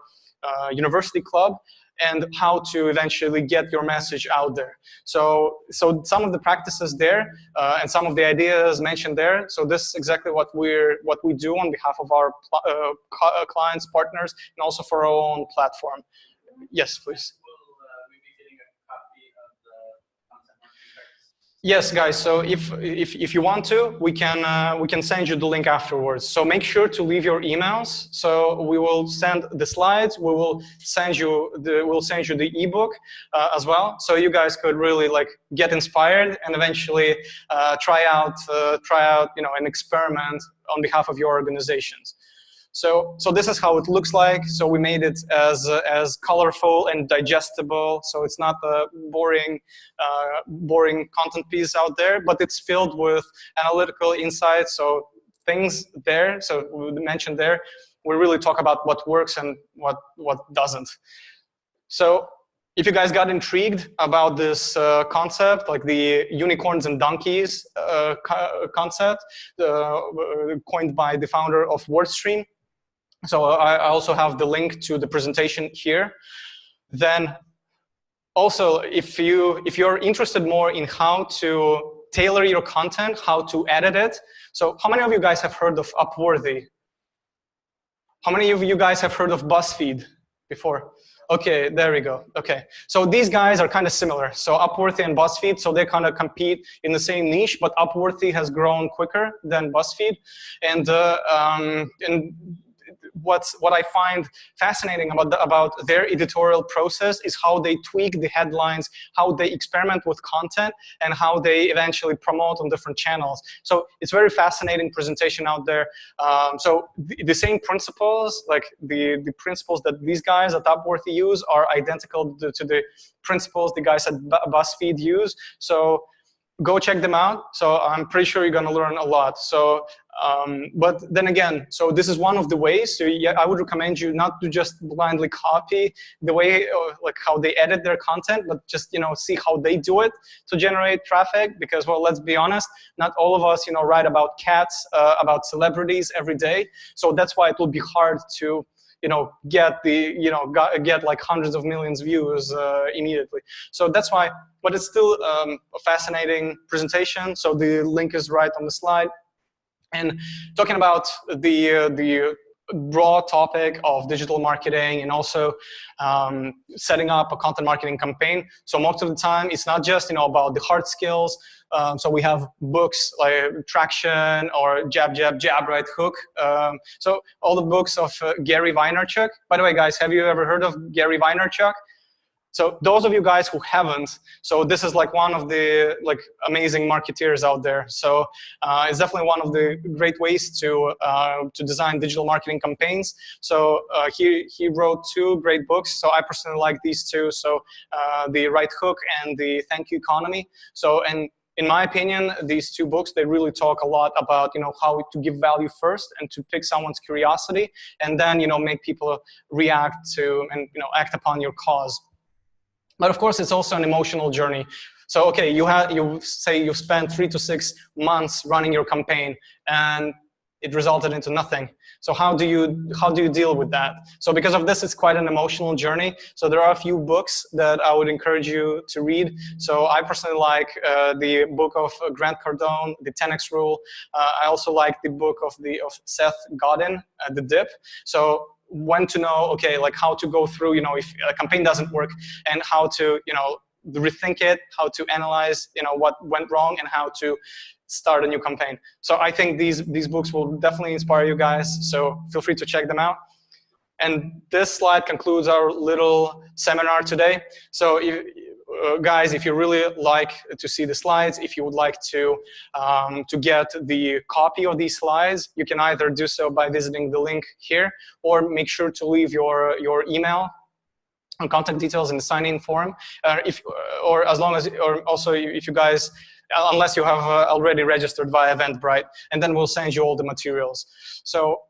university club, and how to eventually get your message out there. So some of the practices there and some of the ideas mentioned there. So this is exactly what we do on behalf of our clients, partners, and also for our own platform. Yes, please. Will we be getting a copy of the content marketing practices? Yes, guys. So if you want to, we can send you the link afterwards. So make sure to leave your emails. So we will send the slides. We will send you the ebook as well. So you guys could really, like, get inspired and eventually try out you know, an experiment on behalf of your organizations. So this is how it looks like. So we made it as colorful and digestible. So it's not a boring content piece out there, but it's filled with analytical insights. So things there. So we mentioned there, we really talk about what works and what doesn't. So if you guys got intrigued about this concept, like the unicorns and donkeys concept, coined by the founder of WordStream. So I also have the link to the presentation here. Then also, if you're interested more in how to tailor your content, how to edit it. So how many of you guys have heard of Upworthy? How many of you guys have heard of BuzzFeed before? Okay, there we go. Okay, so these guys are kind of similar. So Upworthy and BuzzFeed, so they kind of compete in the same niche, but Upworthy has grown quicker than BuzzFeed, and what I find fascinating about their editorial process is how they tweak the headlines, how they experiment with content, and how they eventually promote on different channels. So it's very fascinating presentation out there. So the same principles, like the principles that these guys at Upworthy use, are identical to the principles the guys at BuzzFeed use. So go check them out. So I'm pretty sure you're going to learn a lot. So, but then again, so this is one of the ways. So yeah, I would recommend you not to just blindly copy the way, like how they edit their content, but just, you know, see how they do it to generate traffic. Because, well, let's be honest, not all of us, you know, write about cats, about celebrities every day. So that's why it will be hard to, get like hundreds of millions views immediately. So that's why, but it's still a fascinating presentation. So the link is right on the slide. And talking about the broad topic of digital marketing and also setting up a content marketing campaign. So most of the time, it's not just about the hard skills. So we have books like Traction or Jab, Jab, Jab, Right Hook. So all the books of Gary Vaynerchuk. By the way, guys, have you ever heard of Gary Vaynerchuk? So those of you guys who haven't, so this is like one of the amazing marketeers out there. So it's definitely one of the great ways to design digital marketing campaigns. So he wrote 2 great books. So I personally like these 2. So the Right Hook and the Thank You Economy. So and in my opinion, these 2 books, they really talk a lot about how to give value first and to pick someone's curiosity, and then make people react to and act upon your cause. But of course, it's also an emotional journey. So okay, you say you've spent 3 to 6 months running your campaign, and it resulted into nothing. So how do you deal with that? So because of this, it's quite an emotional journey. So there are a few books that I would encourage you to read. So I personally like the book of Grant Cardone, The 10X Rule. I also like the book of Seth Godin, The Dip. So when to know, okay, like how to go through, if a campaign doesn't work, and how to, rethink it, how to analyze, what went wrong, and how to start a new campaign. So I think these books will definitely inspire you guys. So feel free to check them out. And this slide concludes our little seminar today. So guys, if you really like to see the slides, if you would like to get the copy of these slides, you can either do so by visiting the link here, or make sure to leave your email and contact details in the sign-in form. Or also if you guys, unless you have already registered via Eventbrite, and then we'll send you all the materials. So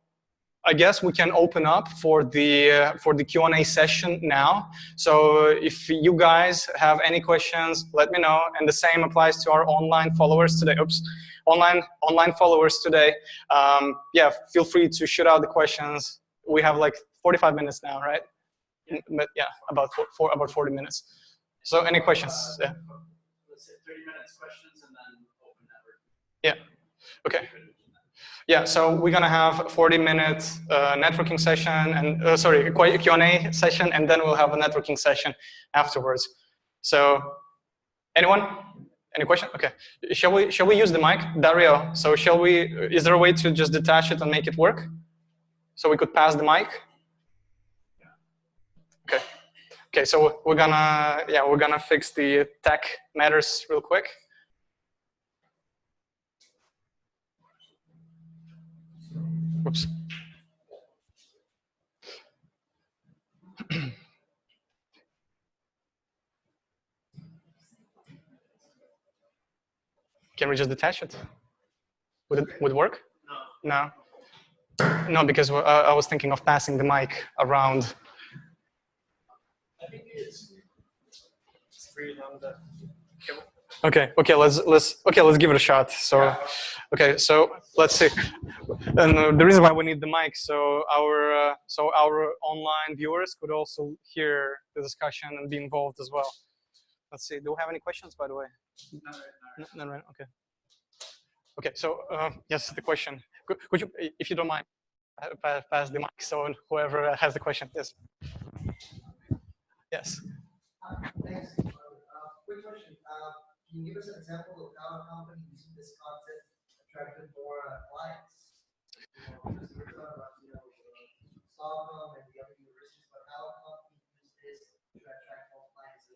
I guess we can open up for the Q&A session now. So if you guys have any questions, let me know. And the same applies to our online followers today. Oops, online followers today. Yeah, feel free to shoot out the questions. We have like 45 minutes now, right? But yeah, about 40 minutes. So any questions? Yeah. Let's say 30 minutes questions and then open network. Yeah. Okay. Yeah, so we're gonna have a 40-minute networking session and Q&A session, and then we'll have a networking session afterwards. So, anyone? Any question? Okay. Shall we use the mic, Dario? So is there a way to just detach it and make it work? So we could pass the mic. Okay. Okay. So we're gonna fix the tech matters real quick. Oops. Can we just detach it? Would it work? No. No, because I was thinking of passing the mic around. I think it's free on the. Okay. Let's give it a shot. So, okay. So let's see. And the reason why we need the mic, so our online viewers could also hear the discussion and be involved as well. Let's see. Do we have any questions, by the way? None, right? Okay. Okay. So yes, the question. Could you, if you don't mind, pass the mic so whoever has the question. Yes. Yes. Thanks. Quick question. Can you give us an example of how a company using this content attracted more clients? Because you were talking about, Stockholm and the other universities, but how a company uses this to attract more clients?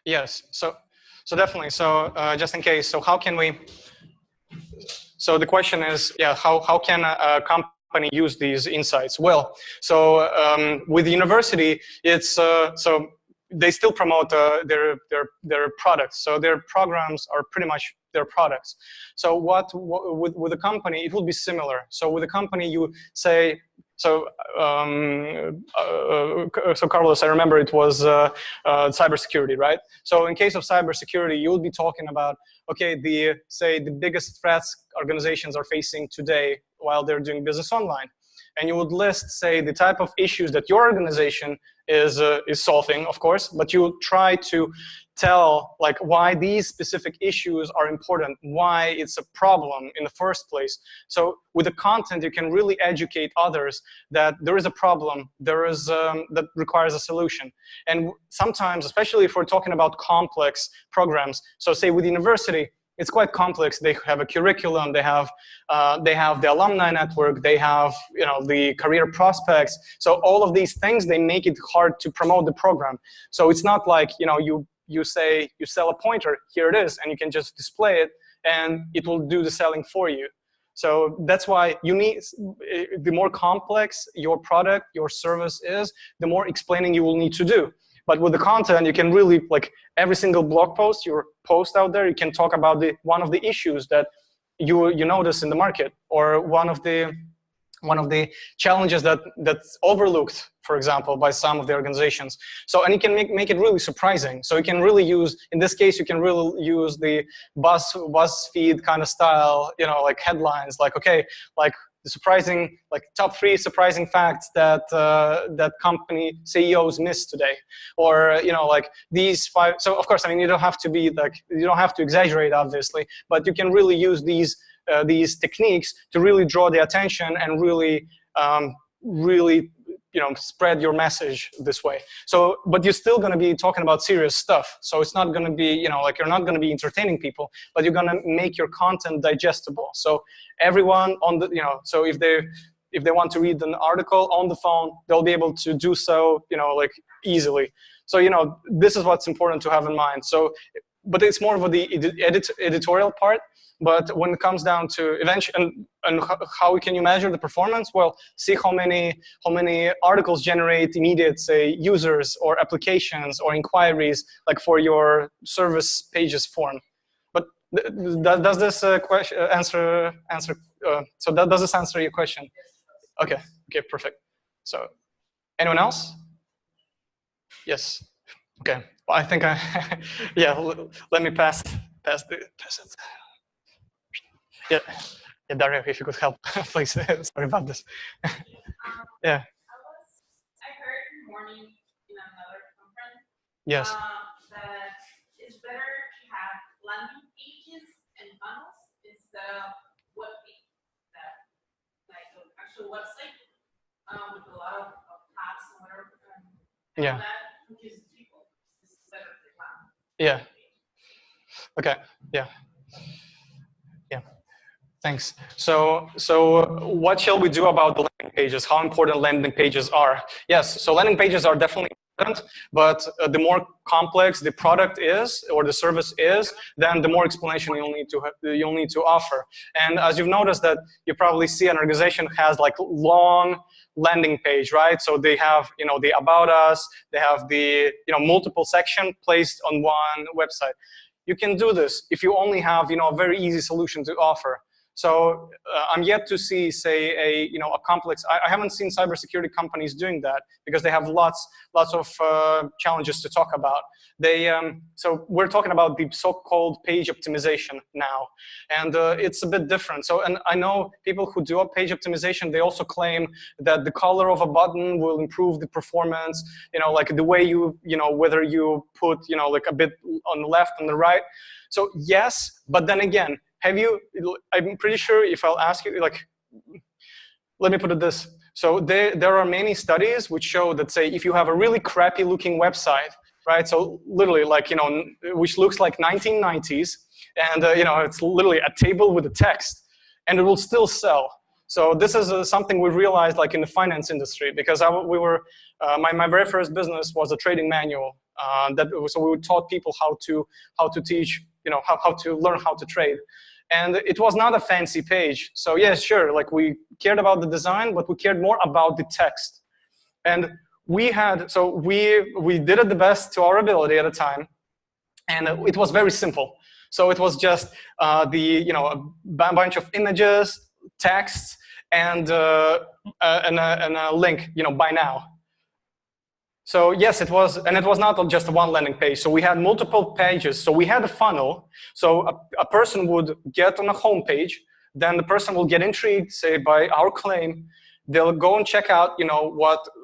Yes. So definitely. So just in case. So how can we? So the question is, yeah, how can a company use these insights? Well, so with the university, it's so they still promote their products. So their programs are pretty much their products. So with a company, it will be similar. So with a company, you say, so Carlos, I remember it was cybersecurity, right? So in case of cybersecurity, you will be talking about, okay, the biggest threats organizations are facing today while they're doing business online. and you would list, say, the type of issues that your organization is solving, of course, but you try to tell like why these specific issues are important, why it's a problem in the first place. So with the content, you can really educate others that there is a problem, there is that requires a solution. And sometimes, especially if we're talking about complex programs, so say with university, it's quite complex. They have a curriculum, they have the alumni network, they have the career prospects. So all of these things, they make it hard to promote the program. So it's not like you say you sell a pointer, here it is, and you can just display it and it will do the selling for you. So that's why you need, the more complex your product, your service is, the more explaining you will need to do. But with the content, you can really, like every single blog post, your post out there, you can talk about one of the issues that you notice in the market, or one of the challenges that's overlooked, for example, by some of the organizations. So, and you can make it really surprising. So you can really use, in this case, you can really use the BuzzFeed kind of style, like headlines, like, okay, like the surprising, like top 3 surprising facts that that company CEOs missed today, or like these 5. So of course, I mean, you don't have to be like, you don't have to exaggerate, obviously, but you can really use these techniques to really draw the attention and really spread your message this way. So, but you're still going to be talking about serious stuff. So it's not going to be, like you're not going to be entertaining people, but you're going to make your content digestible. So everyone on the, so if they want to read an article on the phone, they'll be able to do so, like easily. So, this is what's important to have in mind. So, but it's more of the editorial part. But when it comes down to eventually, and how can you measure the performance? Well, see how many articles generate immediate, say, users or applications or inquiries, like for your service pages form. But does this question answer? So does this answer your question? Okay. Okay. Perfect. So, anyone else? Yes. Okay. Well, I think yeah. Let me pass it. Yeah, Dario, if you could help, please. Sorry about this. Yeah. I heard morning in another conference. Yes. That it's better to have landing pages and funnels instead of web pages, like the actual website with a lot of tabs and whatever. Yeah. That confuses people. It's better to land. Yeah. Okay. Yeah. Yeah. Thanks. So what shall we do about the landing pages? How important landing pages are? Yes, so landing pages are definitely important, but the more complex the product is or the service is, then the more explanation you'll need to offer. And as you've noticed that you probably see an organization has like long landing page, right? So they have the about us, they have the multiple section placed on one website. You can do this if you only have a very easy solution to offer. So I'm yet to see, say, a complex. I haven't seen cybersecurity companies doing that because they have lots of challenges to talk about. So we're talking about the so-called page optimization now, and it's a bit different. So, and I know people who do a page optimization, they also claim that the color of a button will improve the performance. Like the way whether you put like a bit on the left and the right. So yes, but then again, I'm pretty sure if I'll ask you, like, let me put it this. So there are many studies which show that, say, if you have a really crappy looking website, right? So literally like, which looks like 1990s, and it's literally a table with a text, and it will still sell. So this is something we realized like in the finance industry, because my very first business was a trading manual. So we taught people how to teach, how to learn how to trade. And it was not a fancy page. So yes, sure, like we cared about the design, but we cared more about the text. And we did it the best to our ability at the time. And it was very simple. So it was just a bunch of images, text, and a link, buy now. So yes, it was, and it was not just one landing page. So we had multiple pages. So we had a funnel. So a person would get on a home page, then the person will get intrigued, say, by our claim, they'll go and check out,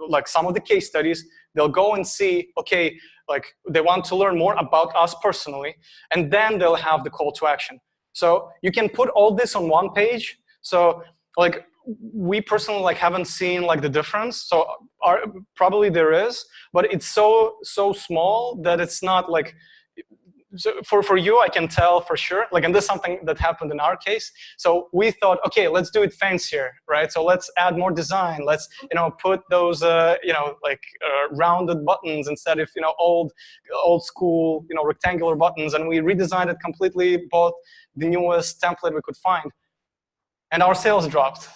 like some of the case studies. They'll go and see, okay, like they want to learn more about us personally, and then they'll have the call to action. So you can put all this on one page. So like we personally like haven't seen like the difference. So probably there is, but it's so small that it's not like. So for you, I can tell for sure, like, and this is something that happened in our case. So we thought, okay, let's do it fancier, right? So let's add more design. Let's, put those, rounded buttons instead of, old school, rectangular buttons. And we redesigned it completely, both the newest template we could find. And our sales dropped.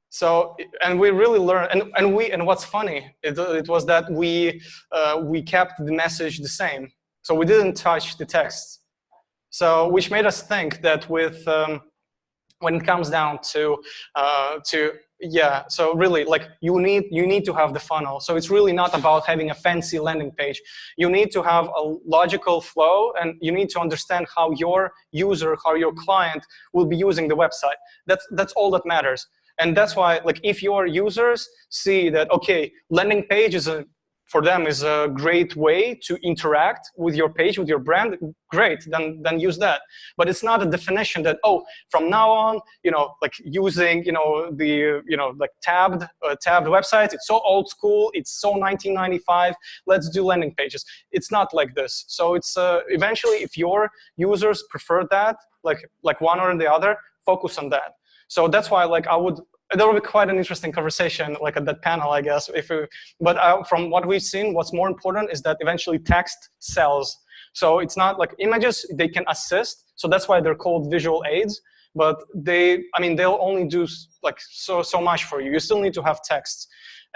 So, and we really learned, and what's funny, it was that we kept the message the same. So we didn't touch the text. So, which made us think that with, when it comes down to so really, like you need to have the funnel. So it's really not about having a fancy landing page. You need to have a logical flow, and you need to understand how your user, how your client will be using the website. That's all that matters. And that's why, like, if your users see that, okay, landing page for them is a great way to interact with your page, with your brand, great, then use that. But it's not a definition that, oh, from now on, like using, like tabbed websites, it's so old school, it's so 1995, let's do landing pages. It's not like this. So it's eventually, if your users prefer that, like one or the other, focus on that. So that's why, like, there will be quite an interesting conversation, like at that panel, I guess. But from what we've seen, what's more important is that eventually text sells. So it's not like images; they can assist. So that's why they're called visual aids. But they'll only do like so much for you. You still need to have text.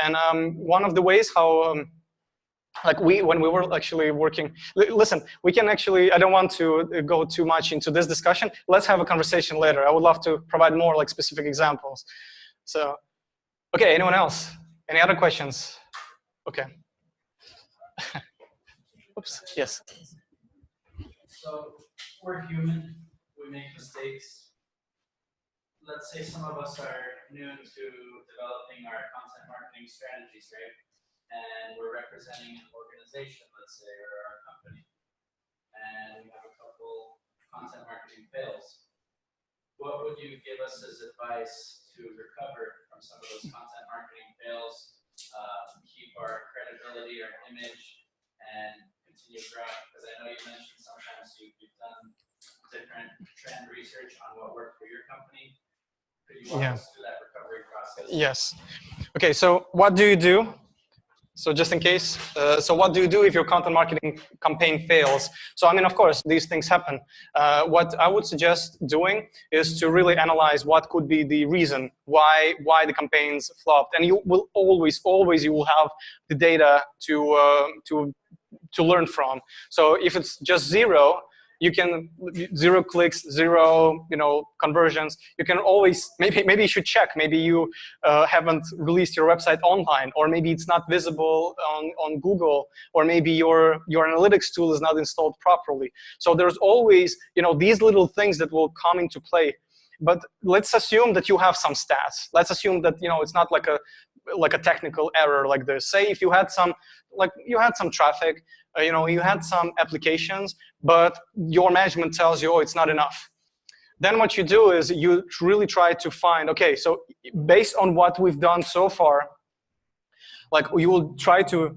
And one of the ways how when we were actually working, listen, we can actually, I don't want to go too much into this discussion. Let's have a conversation later. I would love to provide more like specific examples. So, okay, anyone else? Any other questions? Okay. Oops, yes. So, we're human, we make mistakes. Let's say some of us are new to developing our content marketing strategies, right? And we're representing an organization, let's say, or our company. And we have a couple content marketing fails. What would you give us as advice to recover from some of those content marketing fails, keep our credibility, our image, and continue growing? Because I know you mentioned sometimes you've done different trend research on what worked for your company. Could you walk us through that recovery process? Yes. Okay, so what do you do? So just in case, so what do you do if your content marketing campaign fails? So of course, these things happen. What I would suggest doing is to really analyze what could be the reason why the campaigns flopped, and you will always you will have the data to learn from. So if it's just zero, you can 0 clicks, 0 conversions. You can always maybe you should check. Maybe you haven't released your website online, or maybe it's not visible on Google, or maybe your analytics tool is not installed properly. So there's always these little things that will come into play. But let's assume that you have some stats. Let's assume that it's not like a technical error like this. Say if you had some traffic, you had some applications, but your management tells you, oh, it's not enough. Then what you do is you really try to find, okay, so based on what we've done so far, like you'll try to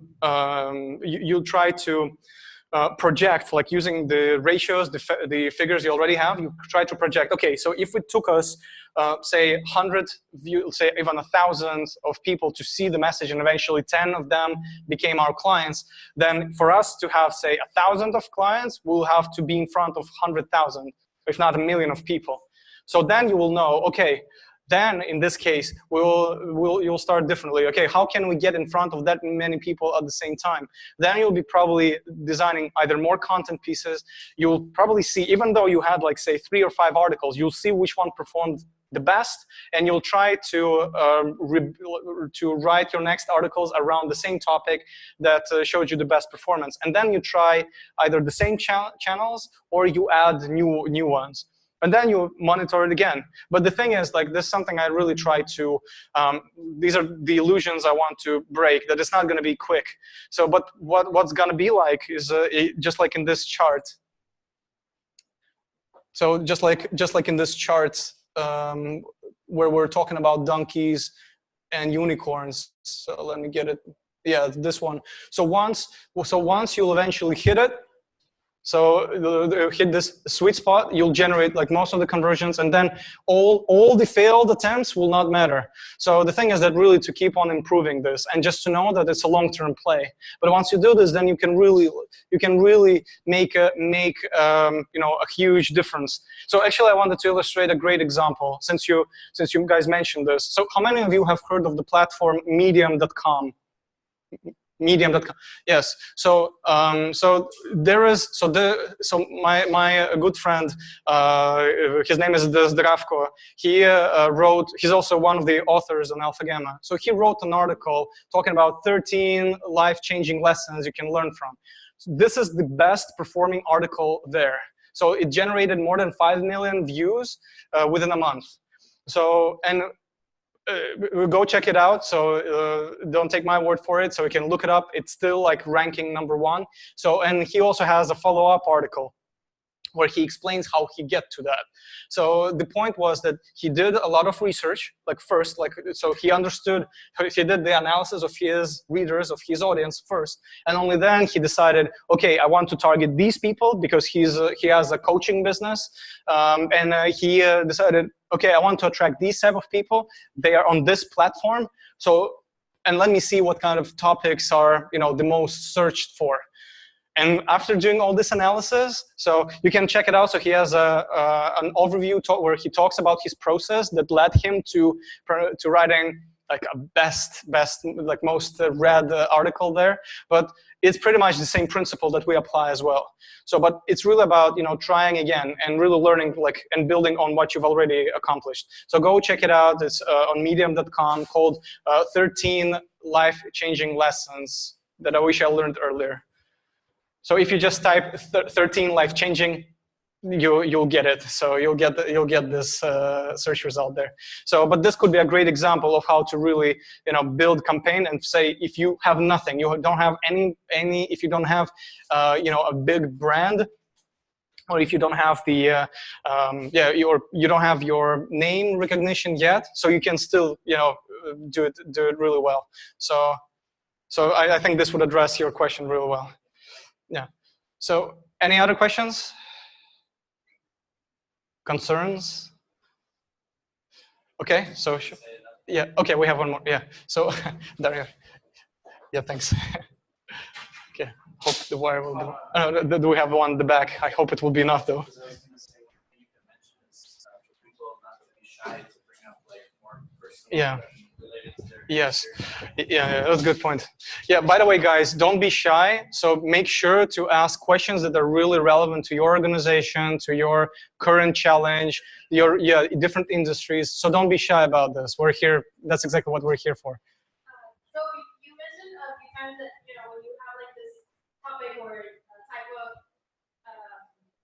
project, like using the ratios, the figures you already have, you try to project, okay, so if it took us, say 100 views, say even 1,000 of people to see the message, and eventually 10 of them became our clients, then for us to have, say, 1,000 of clients, we'll have to be in front of 100,000, if not 1 million of people. So then you will know, okay, then in this case, you'll start differently. Okay, how can we get in front of that many people at the same time? Then you'll be probably designing either more content pieces. You'll probably see, even though you had like say 3 or 5 articles, you'll see which one performed the best, and you'll try to write your next articles around the same topic that showed you the best performance. And then you try either the same channels or you add new ones. and then you monitor it again. But the thing is, like, this is something I really try to, these are the illusions I want to break, that it's not going to be quick. So, but what's going to be like is just like in this chart. So just like in this chart, where we're talking about donkeys and unicorns. So let me get it. Yeah, this one. So once you'll eventually hit it, so hit this sweet spot, you'll generate like most of the conversions, and then all the failed attempts will not matter. So the thing is that really to keep on improving this, and just to know that it's a long-term play. But once you do this, then you can really make you know, a huge difference. So actually, I wanted to illustrate a great example since you guys mentioned this. So how many of you have heard of the platform Medium.com? Medium.com. Yes. So there is my good friend, his name is Zdravko. He wrote. He's also one of the authors on AlphaGamma. So he wrote an article talking about 13 life-changing lessons you can learn from. So this is the best performing article there. So it generated more than 5 million views within a month. So go check it out. So don't take my word for it. So you can look it up. It's still like ranking #1. So, and he also has a follow-up article where he explains how he get to that. So the point was that he did a lot of research, like first, like, so he understood, he did the analysis of his readers, of his audience first, and only then he decided, okay, I want to target these people because he has a coaching business, he decided, okay, I want to attract these type of people. They are on this platform, so, and let me see what kind of topics are, you know, the most searched for. And after doing all this analysis, so you can check it out. So he has an overview where he talks about his process that led him to writing like a best, like most read article there. But it's pretty much the same principle that we apply as well. So, but it's really about, you know, trying again and really learning, like, and building on what you've already accomplished. So go check it out. It's on Medium.com, called 13 life-changing lessons that I wish I learned earlier. So if you just type 13 life-changing, you'll get it. So you'll get this search result there. So, but this could be a great example of how to really, you know, build campaign and say, if you have nothing, you don't have any, if you don't have, you know, a big brand, or if you don't have the, you don't have your name recognition yet, so you can still, you know, do it really well. So I think this would address your question really well. Yeah. So any other questions? Concerns? Okay, so yeah, okay, we have one more. Yeah. So Dario. Yeah, thanks. Okay. Hope the wire will do. Do we have one in the back? I hope it will be enough though. Yeah. Yes. Yeah, that's a good point. Yeah, by the way, guys, don't be shy. So make sure to ask questions that are really relevant to your organization, to your current challenge, your different industries. So don't be shy about this. We're here. That's exactly what we're here for. So you mentioned a few times that, you know, when you have like this topic or type of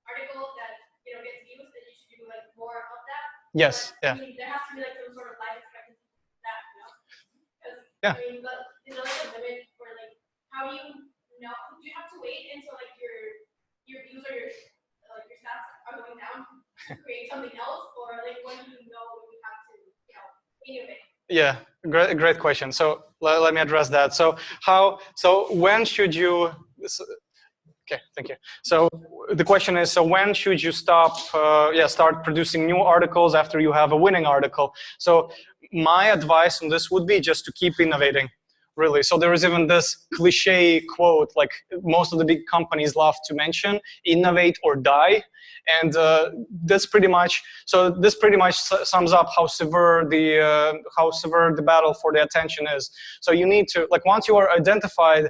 article that, you know, gets views, that you should do like more of that. Yes. But, yeah. I mean, there has to be like some sort of life expectancy for that, you know? Yeah. I mean, but is there like a limit for like how do you know? Do you have to wait until like your views or your stats are going down to create something else, or like when do you know when you have to, you know, innovate? Yeah, great question. So let me address that. So when should you? Okay, thank you. So the question is, so when should you start producing new articles after you have a winning article? So my advice on this would be just to keep innovating, really. So there is even this cliche quote, like most of the big companies love to mention, innovate or die. And this pretty much sums up how severe the battle for the attention is. So you need to, like, once you are identified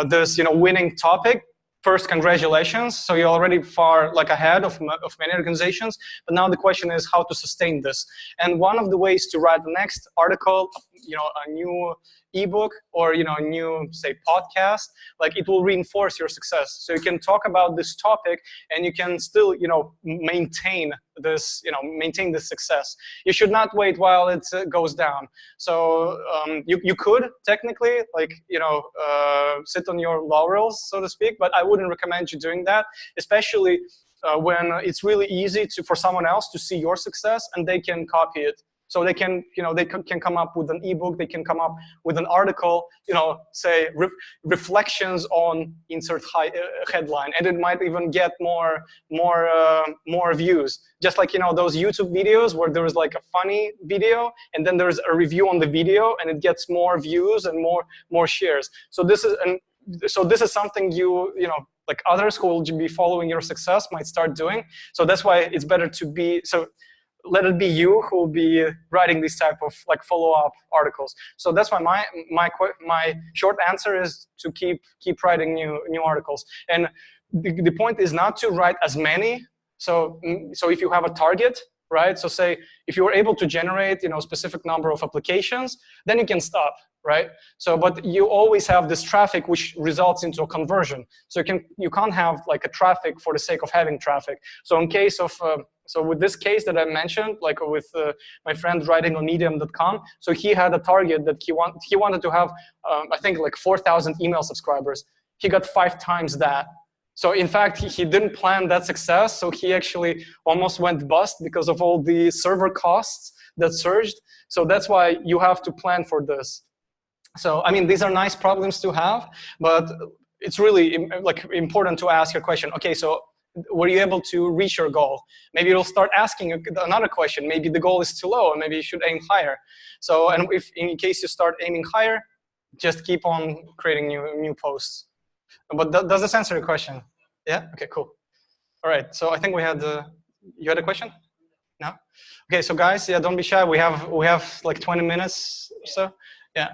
this, you know, winning topic, first, congratulations. So you're already far ahead of many organizations. But now the question is how to sustain this. And one of the ways to write the next article, a new ebook or a new, say, podcast, like it will reinforce your success. So you can talk about this topic and you can still maintain this success. You should not wait while it goes down. So you could technically sit on your laurels, so to speak, but I wouldn't recommend you doing that, especially when it's really easy for someone else to see your success and they can copy it. So they can come up with an ebook, they can come up with an article, say reflections on insert headline, and it might even get more views. Just like those YouTube videos where there is like a funny video and then there's a review on the video and it gets more views and more shares. So this is something like others who will be following your success might start doing. So that's why it's better to let it be you who will be writing these type of like follow-up articles. So that's why my short answer is to keep writing new articles. And the point is not to write as many. So if you have a target, right? So say if you were able to generate a specific number of applications, then you can stop, right? So but you always have this traffic which results into a conversion. So you can't have like a traffic for the sake of having traffic. So in case of so with this case that I mentioned, like with my friend writing on medium.com, so he had a target that he wanted to have I think like 4,000 email subscribers. He got 5 times that. So in fact, he didn't plan that success, so he actually almost went bust because of all the server costs that surged. So that's why you have to plan for this. So I mean, these are nice problems to have, but it's really important to ask your question. Okay, so were you able to reach your goal? Maybe you'll start asking another question. Maybe the goal is too low, and maybe you should aim higher. So, and if in case you start aiming higher, just keep on creating new posts. But does this answer your question? Yeah? Okay, cool. All right, so I think we had you had a question? No? Okay, so guys, yeah, don't be shy. We have like 20 minutes or so. Yeah.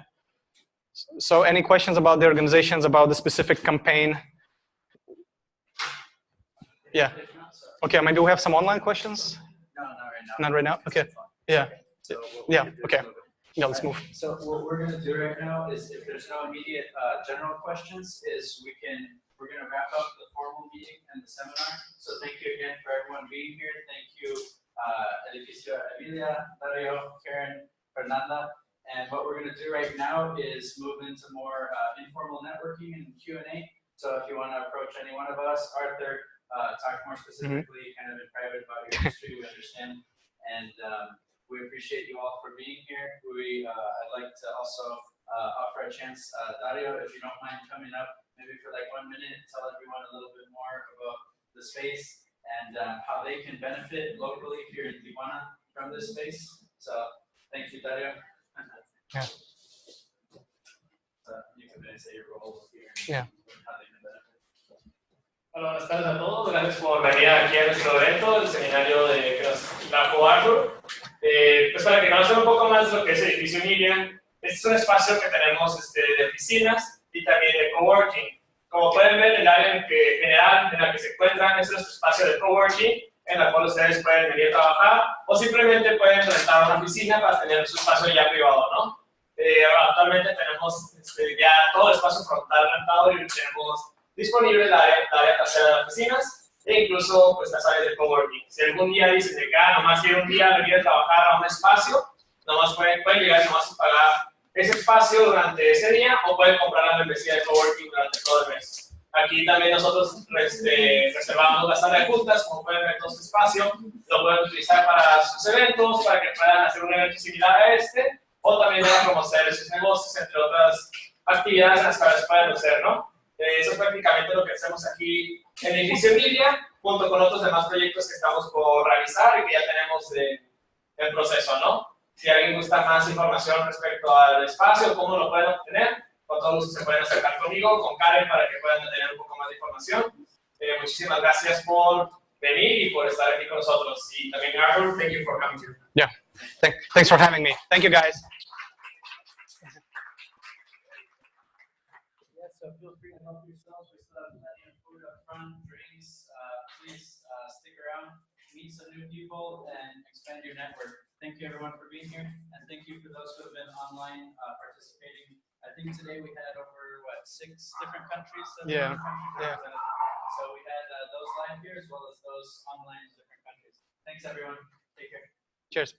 So any questions about the organizations, about the specific campaign? Yeah. Okay, maybe we have some online questions? No, not right now. Not right now? Okay. Yeah. Yeah, okay. Yeah, let's move. So what we're going to do right now is, if there's no immediate general questions, is we're going to wrap up the formal meeting and the seminar. So thank you again for everyone being here. Thank you, Edificio Emilia, Dario, Karen, Fernanda. And what we're going to do right now is move into more informal networking and Q&A. So if you want to approach any one of us, Arthur, talk more specifically, kind of in private about your history, we understand. And we appreciate you all for being here. I'd like to also offer a chance, Dario, if you don't mind coming up, maybe for like 1 minute, tell everyone a little bit more about the space and how they can benefit locally here in Tijuana from this space. So thank you, Dario. Yeah. You can say your role here. Yeah. How they can benefit. Hola, buenas tardes a todos. Gracias por venir aquí a nuestro evento, el seminario que nos trajo Arthur. Pues para que conozcan un poco más lo que es Edificio Emilia, este es un espacio que tenemos de oficinas y también de coworking. Como pueden ver, el área general en la que se encuentran es nuestro espacio de coworking, en la cual ustedes pueden venir a trabajar o simplemente pueden rentar una oficina para tener su espacio ya privado, ¿no? Actualmente tenemos ya todo el espacio frontal rentado y tenemos disponible el área trasera de las oficinas e incluso pues, las áreas de coworking. Si algún día dicen que nomás quiere un día venir a trabajar a un espacio, nomás pueden llegar nomás a pagar ese espacio durante ese día o pueden comprar la membresía de coworking durante todo el mes. Aquí también nosotros reservamos las áreas juntas, como pueden ver todo este espacio, lo pueden utilizar para sus eventos, para que puedan hacer un evento similar a este, o también para promover sus negocios, entre otras actividades en las cuales pueden hacer, ¿no? Eso es prácticamente lo que hacemos aquí en Edificio Emilia, junto con otros demás proyectos que estamos por realizar y que ya tenemos en proceso, ¿no? Si alguien gusta más información respecto al espacio, cómo lo pueden obtener, con todo gusto se pueden acercar conmigo, con Karen, para que puedan tener un poco más de información. Muchísimas gracias por venir y por estar aquí con nosotros. Y también, Arthur, thank you for coming here. Yeah, thanks for having me. Thank you, guys. So feel free to help yourselves. We still have plenty of food up front, drinks. Please stick around, meet some new people, and expand your network. Thank you everyone for being here, and thank you for those who have been online participating. I think today we had over, what, 6 different countries? Yeah. Yeah. So we had those live here as well as those online in different countries. Thanks everyone. Take care. Cheers.